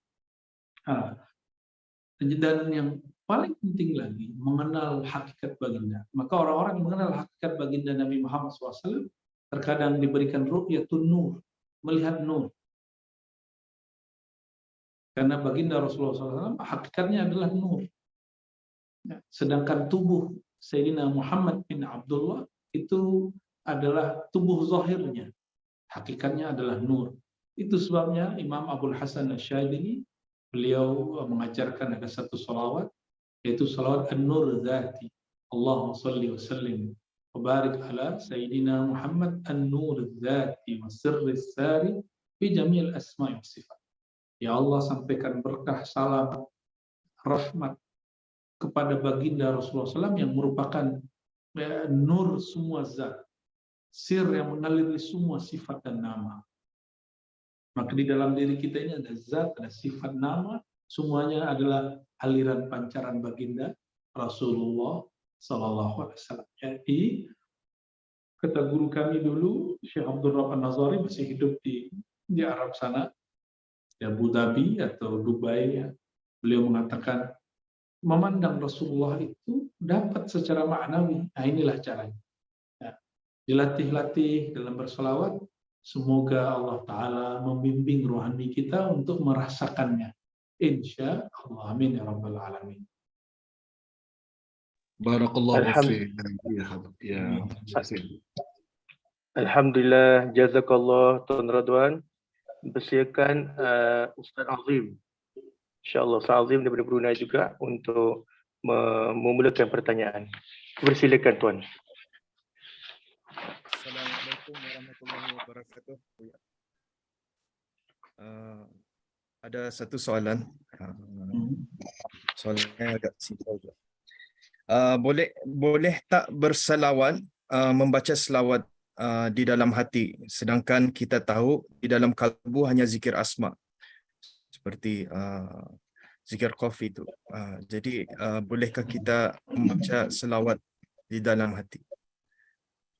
S1: Dan yang paling penting lagi mengenal hakikat baginda. Maka orang-orang yang mengenal hakikat baginda Nabi Muhammad SAW terkadang diberikan ru'yatun nur, melihat nur. Karena baginda Rasulullah SAW hakikatnya adalah nur. Sedangkan tubuh Sayyidina Muhammad bin Abdullah itu adalah tubuh zahirnya. Hakikatnya adalah nur. Itu sebabnya Imam Abul Hasan Asy-Syadzili beliau mengajarkan ada satu salawat, yaitu salawat An-Nur Dzati. Allahumma shalli wa sallim wa barik ala Sayyidina Muhammad An-Nur Dzati wa sirri sari fi jamil asma'i wa sifat. Ya Allah, sampaikan berkah, salam, rahmat kepada baginda Rasulullah SAW yang merupakan nur semua zat, sir yang mengalir semua sifat dan nama. Maka di dalam diri kita ini ada zat, ada sifat, nama, semuanya adalah aliran pancaran baginda Rasulullah SAW. Jadi kata guru kami dulu, Syekh Abdul Rahman Nazari masih hidup di Arab sana, di Abu Dhabi atau Dubai. Ya. Beliau mengatakan memandang Rasulullah itu dapat secara maknawi. Nah, inilah caranya. Ya. Dilatih-latih dalam berselawat. Semoga Allah Ta'ala membimbing rohani kita untuk merasakannya. Insya Allah. Amin ya Rabbal Alamin.
S4: Barakallahu fiik. Ya.
S2: Alhamdulillah, jazakallah Tuan Radwan. Persilakan Ustaz Azim. InsyaAllah Ustaz Azim daripada Brunei juga untuk memulakan pertanyaan. Persilakan Tuan.
S5: Assalamualaikum warahmatullahi wabarakatuh. Ada satu soalan. Soalannya agak simpel juga. Boleh tak berselawat, membaca selawat di dalam hati, sedangkan kita tahu di dalam kalbu hanya zikir asma seperti zikir qafi itu. Jadi bolehkah kita membaca selawat di dalam hati?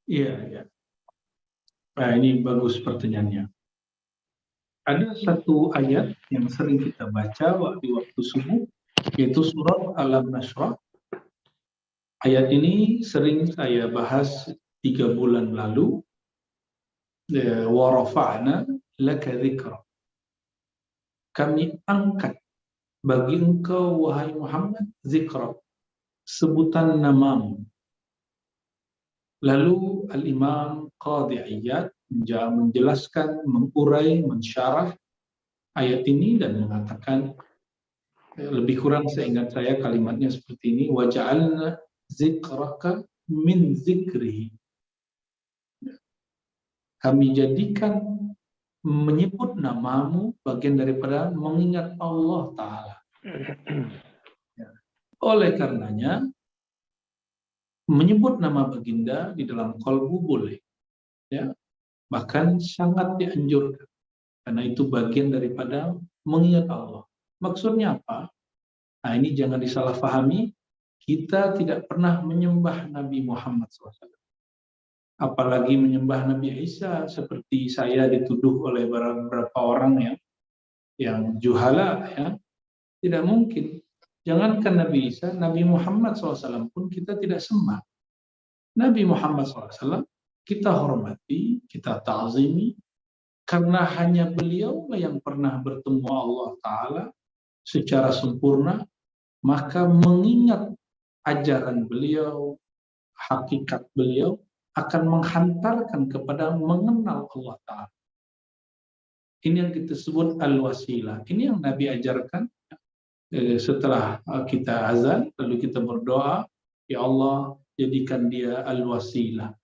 S1: Iya, ya. Nah, ini bagus pertanyaannya. Ada satu ayat yang sering kita baca di waktu subuh, yaitu surat Al-Nashrah. Ayat ini sering saya bahas 3 bulan lalu. Wa rafa'na laka dzikra. Kami angkat bagi engkau wahai Muhammad zikra, sebutan namamu. Lalu Al-Imam Qadhi Iyad menjelaskan, mengurai, mensyarah ayat ini dan mengatakan, lebih kurang seingat saya kalimatnya seperti ini, wa ja'alna zikraka min zikrihi. Kami jadikan menyebut namamu bagian daripada mengingat Allah Ta'ala. Oleh karenanya, menyebut nama baginda di dalam qalbu boleh. Ya. Bahkan sangat dianjurkan. Karena itu bagian daripada mengingat Allah. Maksudnya apa? Nah, ini jangan disalahpahami. Kita tidak pernah menyembah Nabi Muhammad SAW. Apalagi menyembah Nabi Isa, seperti saya dituduh oleh beberapa orang yang juhala, ya. Tidak mungkin. Jangankan Nabi Isa, Nabi Muhammad SAW pun kita tidak sembah. Nabi Muhammad SAW kita hormati, kita ta'zimi, karena hanya beliau yang pernah bertemu Allah Ta'ala secara sempurna, maka mengingat ajaran beliau, hakikat beliau akan menghantarkan kepada mengenal Allah Ta'ala. Ini yang kita sebut al-wasilah. Ini yang Nabi ajarkan setelah kita azan, lalu kita berdoa, ya Allah, jadikan dia al-wasilah.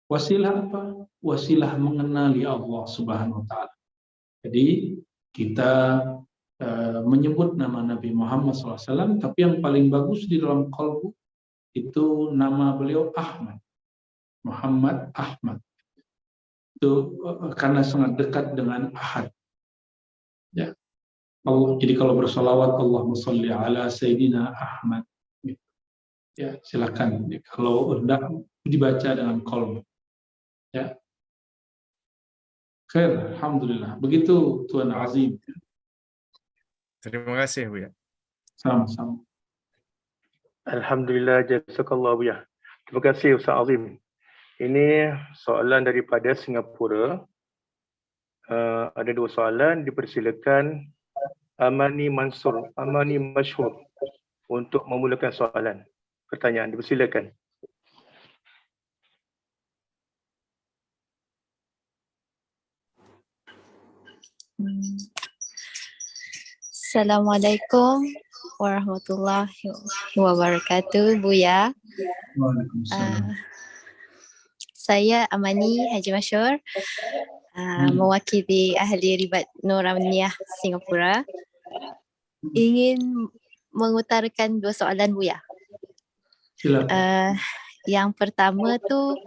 S1: Wasilah apa? Wasilah mengenali Allah Subhanahu wa Ta'ala. Jadi kita menyebut nama Nabi Muhammad SAW, tapi yang paling bagus di dalam qalbu itu nama beliau Ahmad, Muhammad Ahmad. Itu karena sangat dekat dengan Ahad. Ya. Jadi kalau bersolawat, Allahumma sholli ala Sayyidina Ahmad. Ya, silakan. Kalau hendak dibaca dengan qalbu. Ya. Khair, alhamdulillah. Begitu Tuan Azim.
S5: Terima kasih Buya.
S1: Sama-sama.
S2: Alhamdulillah, jazakallah Buya. Terima kasih Ustaz Azim. Ini soalan daripada Singapura. Ada 2 soalan, dipersilakan Amani Mashhur untuk memulakan soalan. Pertanyaan, dipersilakan.
S6: Assalamualaikum warahmatullahi wabarakatuh, Buya.
S1: Waalaikumsalam.
S6: Saya Amani Haji Mashhur, mewakili ahli Ribat Nuraniyah Singapura. Ingin mengutarakan 2 soalan, Buya.
S1: Silakan.
S6: Yang pertama tu,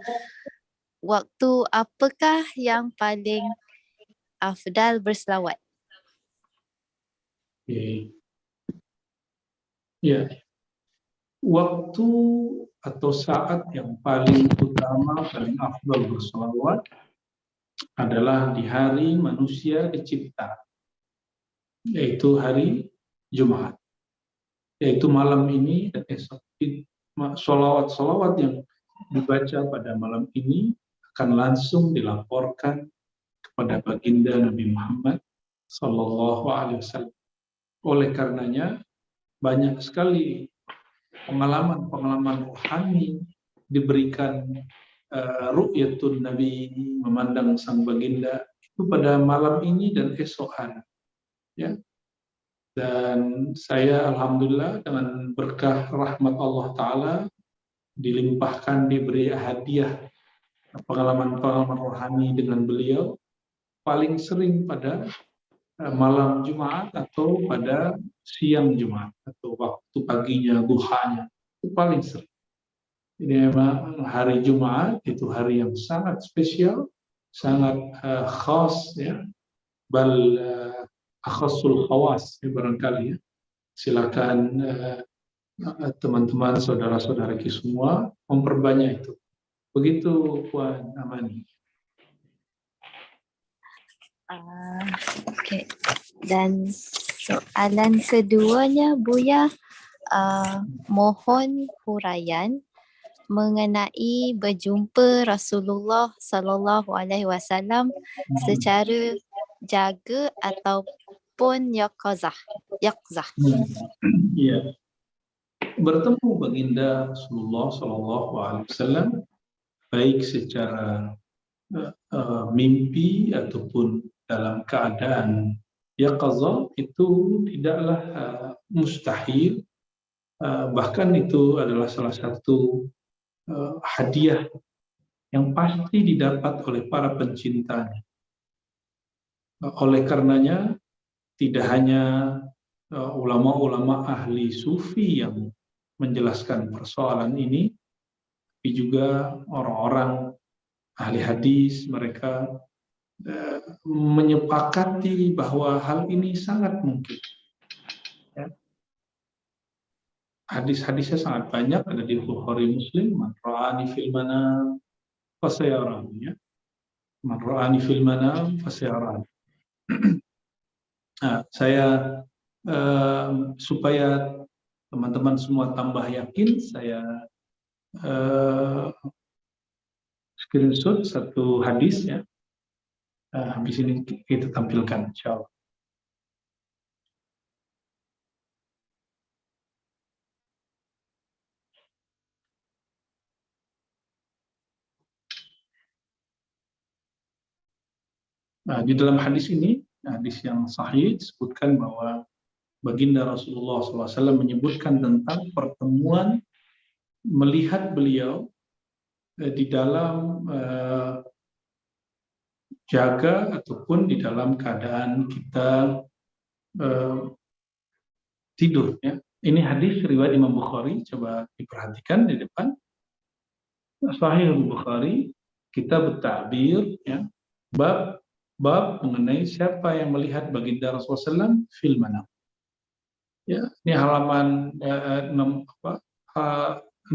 S6: waktu apakah yang paling afdal berselawat?
S1: Okay. Ya, waktu atau saat yang paling utama, paling afdal berselawat adalah di hari manusia dicipta, yaitu hari Jumat, yaitu malam ini dan esok. Salawat-salawat yang dibaca pada malam ini akan langsung dilaporkan kepada baginda Nabi Muhammad Sallallahu Alaihi Wasallam. Oleh karenanya banyak sekali pengalaman-pengalaman rohani diberikan, ru'yatun Nabi, memandang sang baginda itu pada malam ini dan esok hari. Ya. Dan saya alhamdulillah dengan berkah rahmat Allah Ta'ala dilimpahkan, diberi hadiah pengalaman-pengalaman rohani dengan beliau paling sering pada malam Jumat atau pada siang Jumat atau waktu paginya, duhanya, itu paling sering. Ini memang hari Jumat itu hari yang sangat spesial, sangat khas, ya, bal akhasul khawas, ya, barangkali, ya. Silakan teman-teman, saudara-saudara kita semua memperbanyak itu. Begitu Puan Amani.
S6: Okay. Dan soalan keduanya, Buya, mohon huraian mengenai berjumpa Rasulullah Sallallahu Alaihi Wasallam secara jaga ataupun yaqzah.
S1: Iya. Bertemu baginda Rasulullah Sallallahu Alaihi Wasallam baik secara mimpi ataupun dalam keadaan yaqzah itu tidaklah mustahil, bahkan itu adalah salah satu hadiah yang pasti didapat oleh para pencintanya. Oleh karenanya tidak hanya ulama-ulama ahli sufi yang menjelaskan persoalan ini, tapi juga orang-orang ahli hadis, mereka menyepakati bahwa hal ini sangat mungkin. Ya. Hadis-hadisnya sangat banyak, ada di Bukhari Muslim, man ra'ani fil manam fasayarani, ya. Man ra'ani fil manam fasayarani. Nah, saya supaya teman-teman semua tambah yakin, saya screenshot satu hadis, ya. Habis ini kita tampilkan, insyaallah. Nah, di dalam hadis ini, hadis yang sahih, disebutkan bahwa baginda Rasulullah SAW menyebutkan tentang pertemuan melihat beliau di dalam jaga ataupun di dalam keadaan kita tidur. Ya. Ini hadis riwayat Imam Bukhari, coba diperhatikan di depan. Sahih Bukhari, kitab Ta'bir, ya, bab mengenai siapa yang melihat baginda Rasulullah SAW fil manam. Ya, ini halaman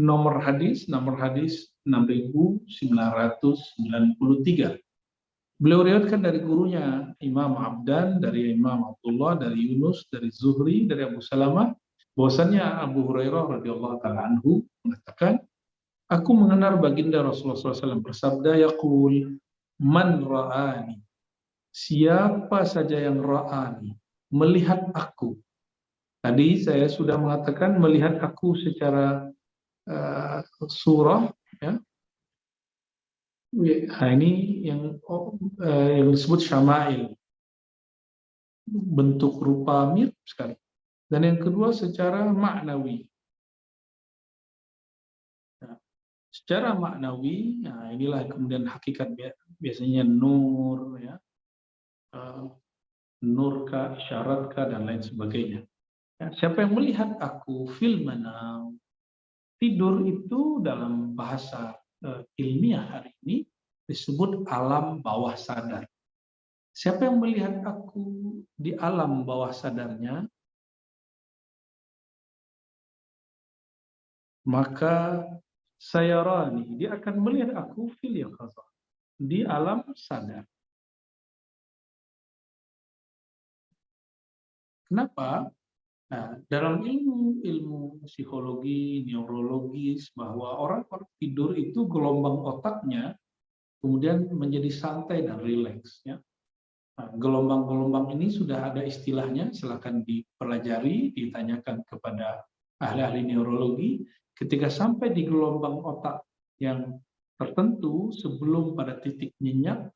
S1: nomor hadis 6993. Beliau riwayatkan dari gurunya Imam Abdan, dari Imam Abdullah, dari Yunus, dari Zuhri, dari Abu Salamah, bahwasannya Abu Hurairah radhiyallahu taala anhu mengatakan, aku mengenal baginda Rasulullah SAW bersabda, yaqul man ra'ani, siapa saja yang ra'ani, melihat aku. Tadi saya sudah mengatakan melihat aku secara surah, ya. Nah, ini yang disebut syama'il, bentuk rupa mirip sekali. Dan yang kedua secara maknawi. Nah, secara maknawi, nah inilah kemudian hakikat biasanya nur, ya, nurka, isyaratka dan lain sebagainya. Ya, siapa yang melihat aku fil manam, tidur itu dalam bahasa ilmiah hari ini disebut alam bawah sadar. Siapa yang melihat aku di alam bawah sadarnya, maka sayarani, dia akan melihat aku fil yaqazah, di alam sadar. Kenapa? Nah, dalam ilmu psikologi, neurologis, bahwa orang-orang tidur itu gelombang otaknya kemudian menjadi santai dan rileks. Ya. Nah, gelombang-gelombang ini sudah ada istilahnya, silakan dipelajari, ditanyakan kepada ahli-ahli neurologi. Ketika sampai di gelombang otak yang tertentu sebelum pada titik nyenyak,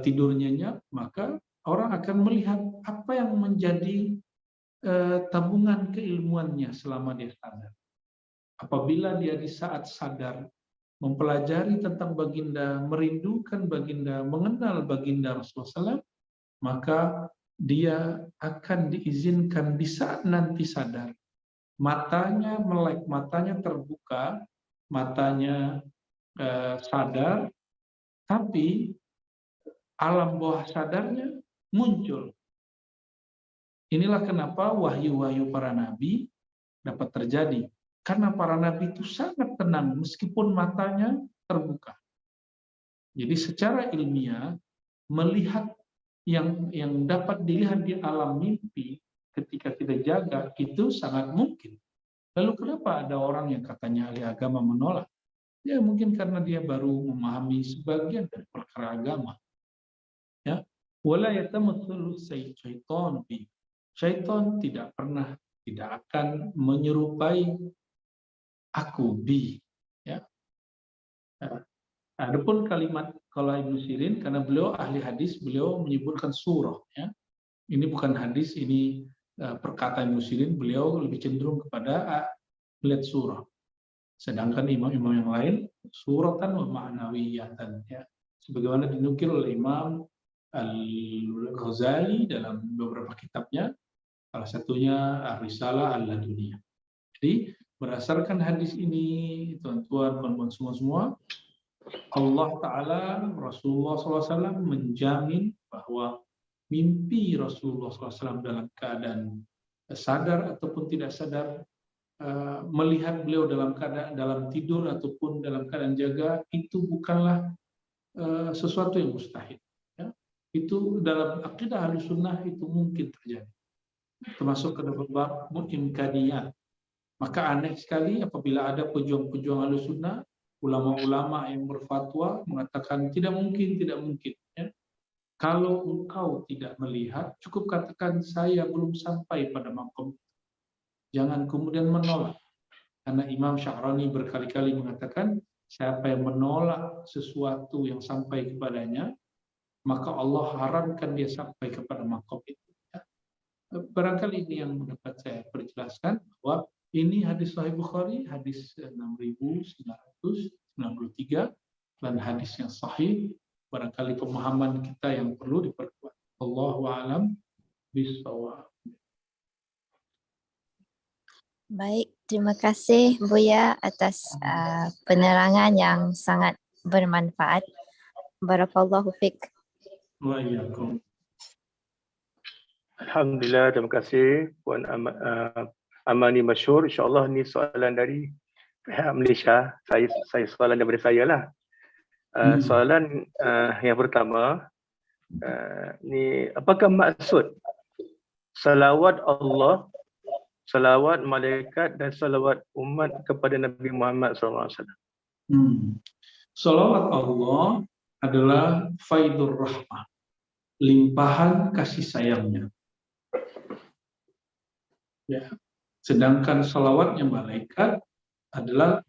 S1: tidur nyenyak, maka orang akan melihat apa yang menjadi tabungan keilmuannya selama dia sadar. Apabila dia di saat sadar mempelajari tentang baginda, merindukan baginda, mengenal baginda Rasulullah SAW, maka dia akan diizinkan di saat nanti sadar, matanya melek, matanya terbuka, matanya sadar, tapi alam bawah sadarnya muncul. Inilah kenapa wahyu-wahyu para nabi dapat terjadi. Karena para nabi itu sangat tenang meskipun matanya terbuka. Jadi secara ilmiah, melihat yang dapat dilihat di alam mimpi ketika kita jaga itu sangat mungkin. Lalu kenapa ada orang yang katanya ahli agama menolak? Ya mungkin karena dia baru memahami sebagian dari perkara agama. Ya, wala yatamathalu syaitan bi. Syaitan tidak akan menyerupai aku bi. Ya. Adapun kalimat kalau Ibnu Sirin, karena beliau ahli hadis, beliau menyebutkan surah. Ya. Ini bukan hadis, ini perkataan Ibnu Sirin, beliau lebih cenderung kepada melihat surah. Sedangkan imam-imam yang lain suratan wa ma'nawiyatan. Ya. Sebagaimana dinukil oleh Imam Al-Ghazali dalam beberapa kitabnya, salah satunya Ar-Risalah Al-Laduniyah. Jadi berdasarkan hadis ini, tuan-tuan, puan-puan semua, Allah Ta'ala, Rasulullah SAW menjamin bahwa mimpi Rasulullah SAW dalam keadaan sadar ataupun tidak sadar, melihat beliau dalam tidur ataupun dalam keadaan jaga, itu bukanlah sesuatu yang mustahil. Ya. Itu dalam akidah Ahlussunnah itu mungkin terjadi. Termasuk ke dalam bab imkaniyat. Maka aneh sekali apabila ada pejuang-pejuang Ahlussunnah, ulama-ulama yang berfatwa mengatakan tidak mungkin. Ya. Kalau engkau tidak melihat, cukup katakan saya belum sampai pada makom. Jangan kemudian menolak. Karena Imam Sya'rani berkali-kali mengatakan, siapa yang menolak sesuatu yang sampai kepadanya, maka Allah haramkan dia sampai kepada maqam itu. Ya. Barangkali ini yang dapat saya perjelaskan bahwa ini hadis Sahih Bukhari, hadis 6993 dan hadis yang sahih. Barangkali pemahaman kita yang perlu diperkuat. Allahu a'lam bishawab.
S6: Baik, terima kasih Buya atas penerangan yang sangat bermanfaat. Barakallahu fiik.
S1: Wa iyyakum.
S2: Alhamdulillah, terima kasih Puan Amani Masyhur. InsyaAllah ni soalan dari pihak Malaysia. Saya soalan daripada saya lah. Soalan yang pertama, ni apakah maksud salawat Allah, salawat malaikat dan salawat umat kepada Nabi Muhammad SAW?
S1: Salawat Allah adalah faidur rahmah, limpahan kasih sayangnya. Ya. Sedangkan salawatnya malaikat adalah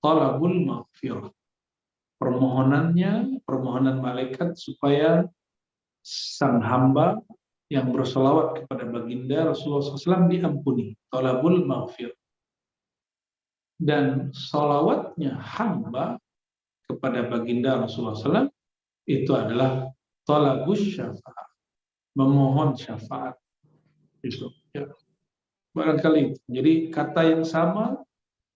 S1: talabul maghfirah. Permohonan malaikat supaya sang hamba yang bersolawat kepada baginda Rasulullah SAW diampuni. Talabul maghfirah. Dan salawatnya hamba kepada baginda Rasulullah SAW itu adalah talabus syafaat, memohon syafaat. Itu. Ya. Barangkali itu. Jadi kata yang sama,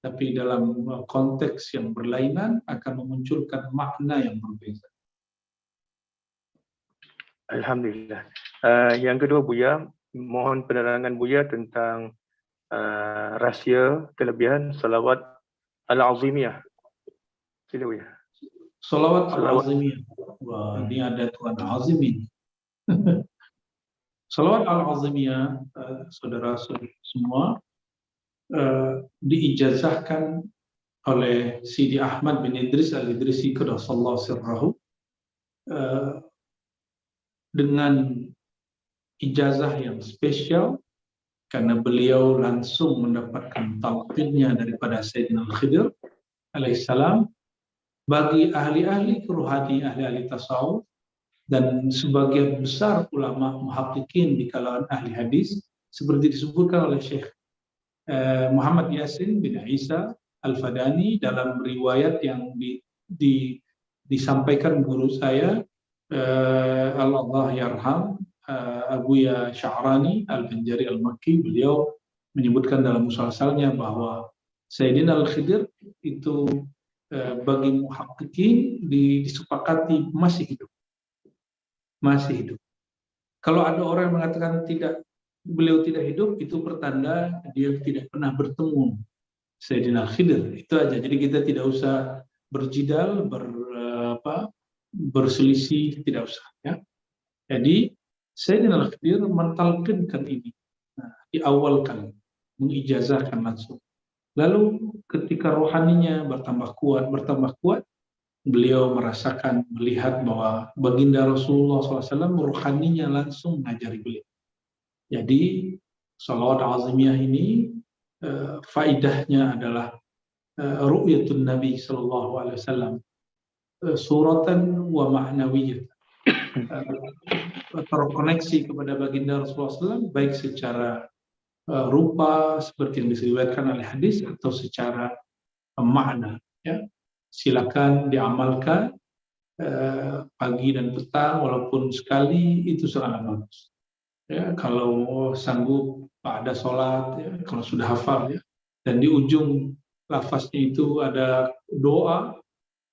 S1: tapi dalam konteks yang berlainan akan memunculkan makna yang berbeda.
S2: Alhamdulillah. Yang kedua Buya, mohon penerangan Buya tentang rahsia kelebihan salawat al-azimiyah. Sila Buya.
S1: Salawat al-azimiyah. Wah, ini ada Tuan Azim ini. Salawat al-azimiyah, saudara-saudara semua, diijazahkan oleh Sidi Ahmad bin Idris al-Idrisi qaddasallahu sirrahu dengan ijazah yang spesial karena beliau langsung mendapatkan talqinnya daripada Sayyidina Al-Khidir alaihissalam. Bagi ahli-ahli keruhani, ahli-ahli tasawuf dan sebagian besar ulama muhaqqiqin di kalangan ahli hadis seperti disebutkan oleh Syekh Muhammad Yasin bin Isa Al-Fadani dalam riwayat yang disampaikan guru saya Allah yarham Abuya Sya'rani Al-Banjari Al-Makki. Beliau menyebutkan dalam musalsalnya bahwa Sayyidina Al-Khidir itu bagi muhaqqiqin disepakati masih hidup. Masih hidup. Kalau ada orang yang mengatakan beliau tidak hidup, itu pertanda dia tidak pernah bertemu Sayyidina Al-Khidir. Itu aja. Jadi kita tidak usah berjidal, berselisih, tidak usah. Ya. Jadi Sayyidina Al-Khidir mentalqinkan ini di awal kali, mengijazahkan langsung. Lalu ketika rohaninya bertambah kuat, beliau merasakan, melihat bahwa baginda Rasulullah SAW rohaninya langsung mengajari beliau. Jadi salawat azimiyah ini faidahnya adalah ru'yatun Nabi SAW suratan wa ma'nawiyatan, terkoneksi kepada baginda Rasulullah SAW baik secara rupa seperti yang diseriwayatkan oleh hadis atau secara makna. Ya. Silakan diamalkan pagi dan petang walaupun sekali, itu sangat bagus. Ya, kalau sanggup pada sholat, ya, kalau sudah hafal, ya, dan di ujung lafaznya itu ada doa,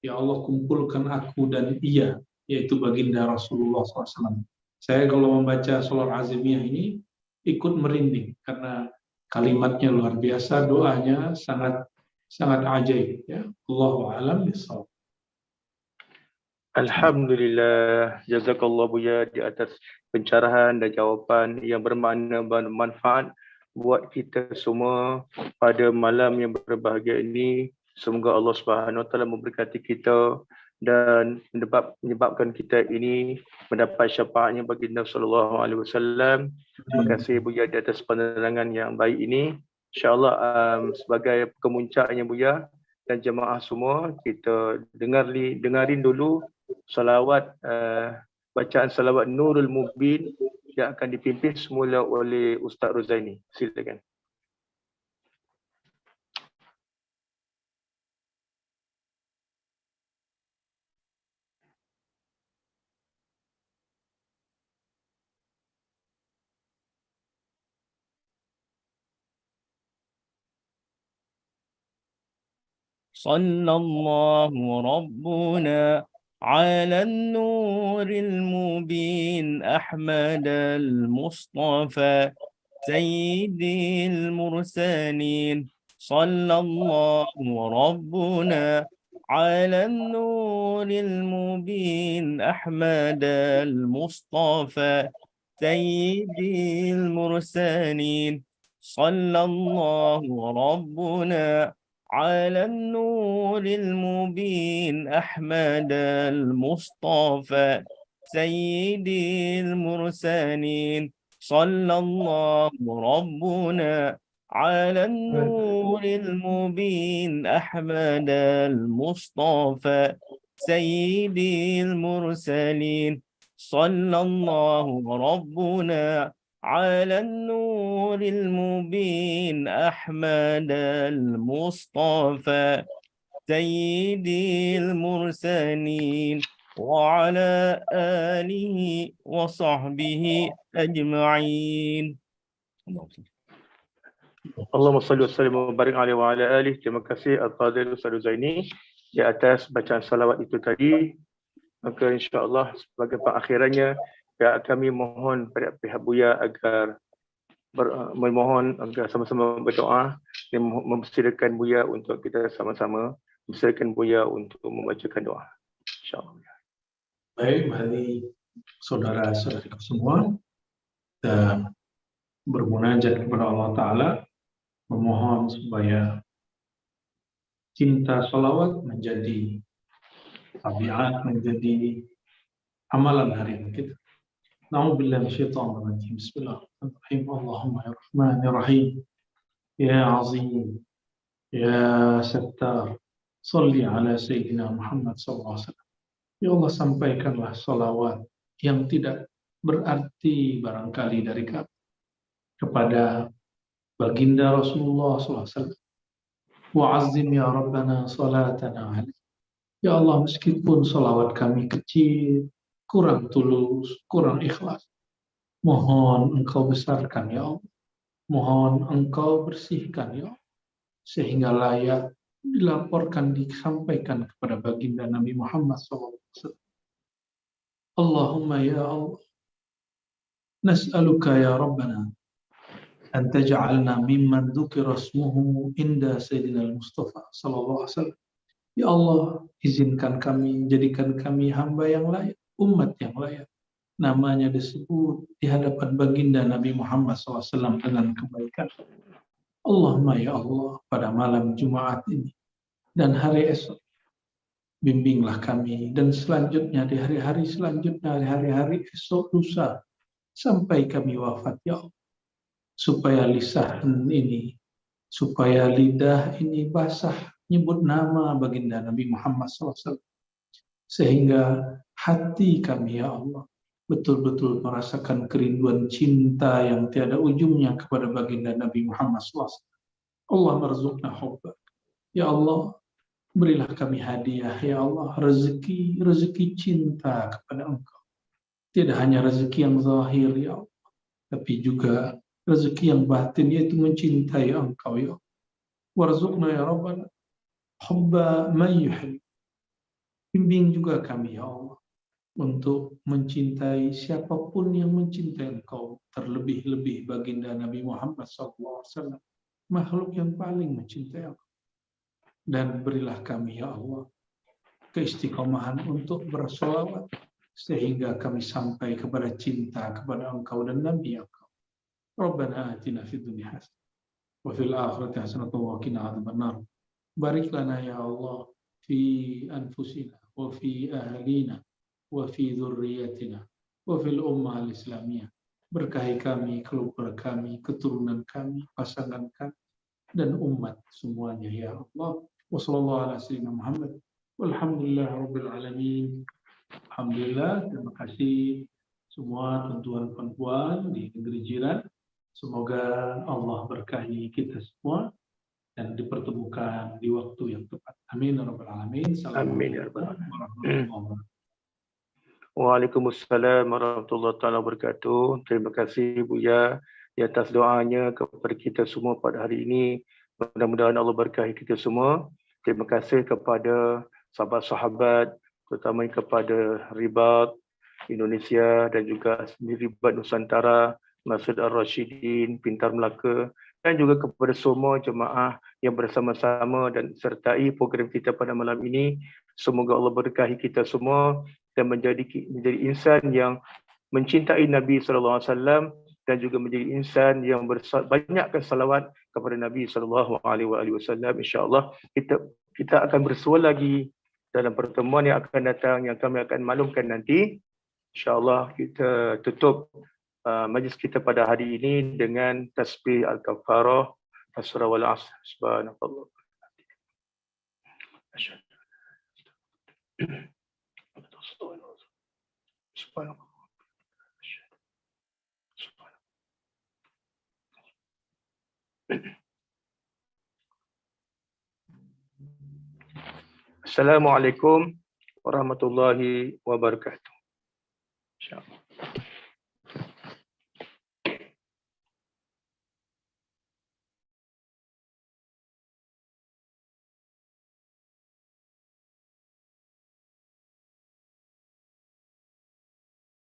S1: ya Allah kumpulkan aku dan ia, yaitu baginda Rasulullah SAW. Saya kalau membaca Salat Azimiyah ini ikut merinding karena kalimatnya luar biasa, doanya sangat ajaib. Ya. Allahu a'lam bishawab.
S2: Alhamdulillah, jazakallah Buya di atas pencerahan dan jawapan yang bermakna dan bermanfaat buat kita semua pada malam yang berbahagia ini. Semoga Allah Subhanahu Wa Taala memberkati kita dan menyebabkan kita ini mendapat syafaatnya baginda sallallahu alaihi wasallam. Terima kasih Buya di atas penerangan yang baik ini. InsyaAllah sebagai kemuncaknya Buya dan jemaah semua, kita dengarin dulu salawat bacaan salawat Nurul Mubin yang akan dipimpin semula oleh Ustaz Rozaini. Silakan.
S3: صلى الله ربنا على النور المبين أحمد المصطفى سيد المرسلين صلى الله ربنا على النور المبين أحمد المصطفى سيد المرسلين صلى الله ربنا على النور المبين أحمد المصطفى سيد المرسلين صلى الله ربنا على النور المبين أحمد المصطفى سيد المرسلين صلى الله ربنا على النور المبين أحمد المصطفى سيد المرسلين وعلى آله وصحبه أجمعين.
S2: Allahumma salli wa sallim wa barik alaihi wa ala alihi. Terima kasih Al-Fadhil Ustaz Rozaini di atas bacaan salawat itu tadi. Maka insya-Allah sebagai pengakhirannya kami mohon pada pihak Buya agar memohon agar sama-sama berdoa dan mempersilakan Buya untuk kita sama-sama mempersilakan Buya untuk membacakan doa. Insya-Allah.
S1: Baik, mari saudara-saudariku semua kita bermunajat kepada Allah Ta'ala, memohon supaya cinta salawat menjadi tabiat, menjadi amalan harian kita. Na'udzubillahi minasyaitonir rajim. Bismillahirrahmanirrahim. Allahumma ya Rahman ya Rahim, ya Azim, ya Sattar, salli ala Sayyidina Muhammad sallallahu alaihi wasallam. Ya Allah, sampaikanlah salawat yang tidak berarti barangkali dari kami kepada baginda Rasulullah SAW. Wa'azzim ya Rabbana salatana alaih. Ya Allah, meskipun salawat kami kecil, kurang tulus, kurang ikhlas, mohon Engkau besarkan ya Allah. Mohon Engkau bersihkan ya Allah, sehingga layak dilaporkan, disampaikan kepada baginda Nabi Muhammad SAW. Allahumma ya Allah, nas'aluka ya Rabbana an taj'alna mimman dzukira ismuhu inda Sayyidina Al-Mustafa sallallahu alaihi wasallam. Ya Allah, izinkan kami, jadikan kami hamba yang layak, umat yang layak, namanya disebut di hadapan baginda Nabi Muhammad SAW dengan kebaikan. Allahumma ya Allah, pada malam Jumat ini dan hari esok, bimbinglah kami, dan selanjutnya di hari-hari selanjutnya, hari-hari esok, lusa, sampai kami wafat ya Allah. Supaya lisan ini, supaya lidah ini basah nyebut nama baginda Nabi Muhammad SAW, sehingga hati kami ya Allah betul-betul merasakan kerinduan cinta yang tiada ujungnya kepada baginda Nabi Muhammad SAW. Allah marzuqna hubba. Ya Allah, berilah kami hadiah ya Allah, rezeki cinta kepada Engkau. Tidak hanya rezeki yang zahir ya Allah, tapi juga rezeki yang batin, yaitu mencintai Engkau ya Allah. Warzuqna ya Rabbana hubba man yuhib. Bimbing juga kami ya Allah untuk mencintai siapapun yang mencintai Engkau, terlebih-lebih baginda Nabi Muhammad SAW, makhluk yang paling mencintai Engkau. Dan berilah kami ya Allah keistiqomahan untuk bersolawat sehingga kami sampai kepada cinta kepada Engkau dan Nabi Engkau. Rabbana atina fid dunya hasanah wa fil akhirati hasanah wa qina adzabannar. Barik lana ya Allah fi anfusina wa fi ahlina wa fi dzurriyyatina wa fil ummah al-islamiyah. Berkahi kami, keluarga kami, keturunan kami, pasangan kami, dan umat semuanya ya Allah. Wassallallahu ala sayyidina Muhammad walhamdulillahi rabbil alamin. Alhamdulillah, terima kasih semua tuan-tuan puan-puan di negeri jiran. Semoga Allah berkahi kita semua dan dipertemukan di waktu yang tepat. Amin ya rabbal alamin.
S2: Amin ya rabbal alamin.
S1: Warahmatullahi wabarakatuh.
S2: Waalaikumsalam warahmatullahi taala wabarakatuh. Terima kasih Buya di atas doanya kepada kita semua pada hari ini. Mudah-mudahan Allah berkahi kita semua. Terima kasih kepada sahabat-sahabat, terutama kepada Ribat Indonesia dan juga Ribat Nusantara, Masjid Ar-Rasyidin, Pintar Melaka, dan juga kepada semua jemaah yang bersama-sama dan sertai program kita pada malam ini. Semoga Allah berkahi kita semua dan menjadi insan yang mencintai Nabi SAW dan juga menjadi insan yang banyakkan salawat kepada Nabi SAW. InsyaAllah kita akan bersua lagi dalam pertemuan yang akan datang yang kami akan maklumkan nanti. InsyaAllah kita tutup majlis kita pada hari ini dengan tasbih al-kafarah as-surah wal asr. Subhanallah. Assalamualaikum warahmatullahi wabarakatuh. InsyaAllah.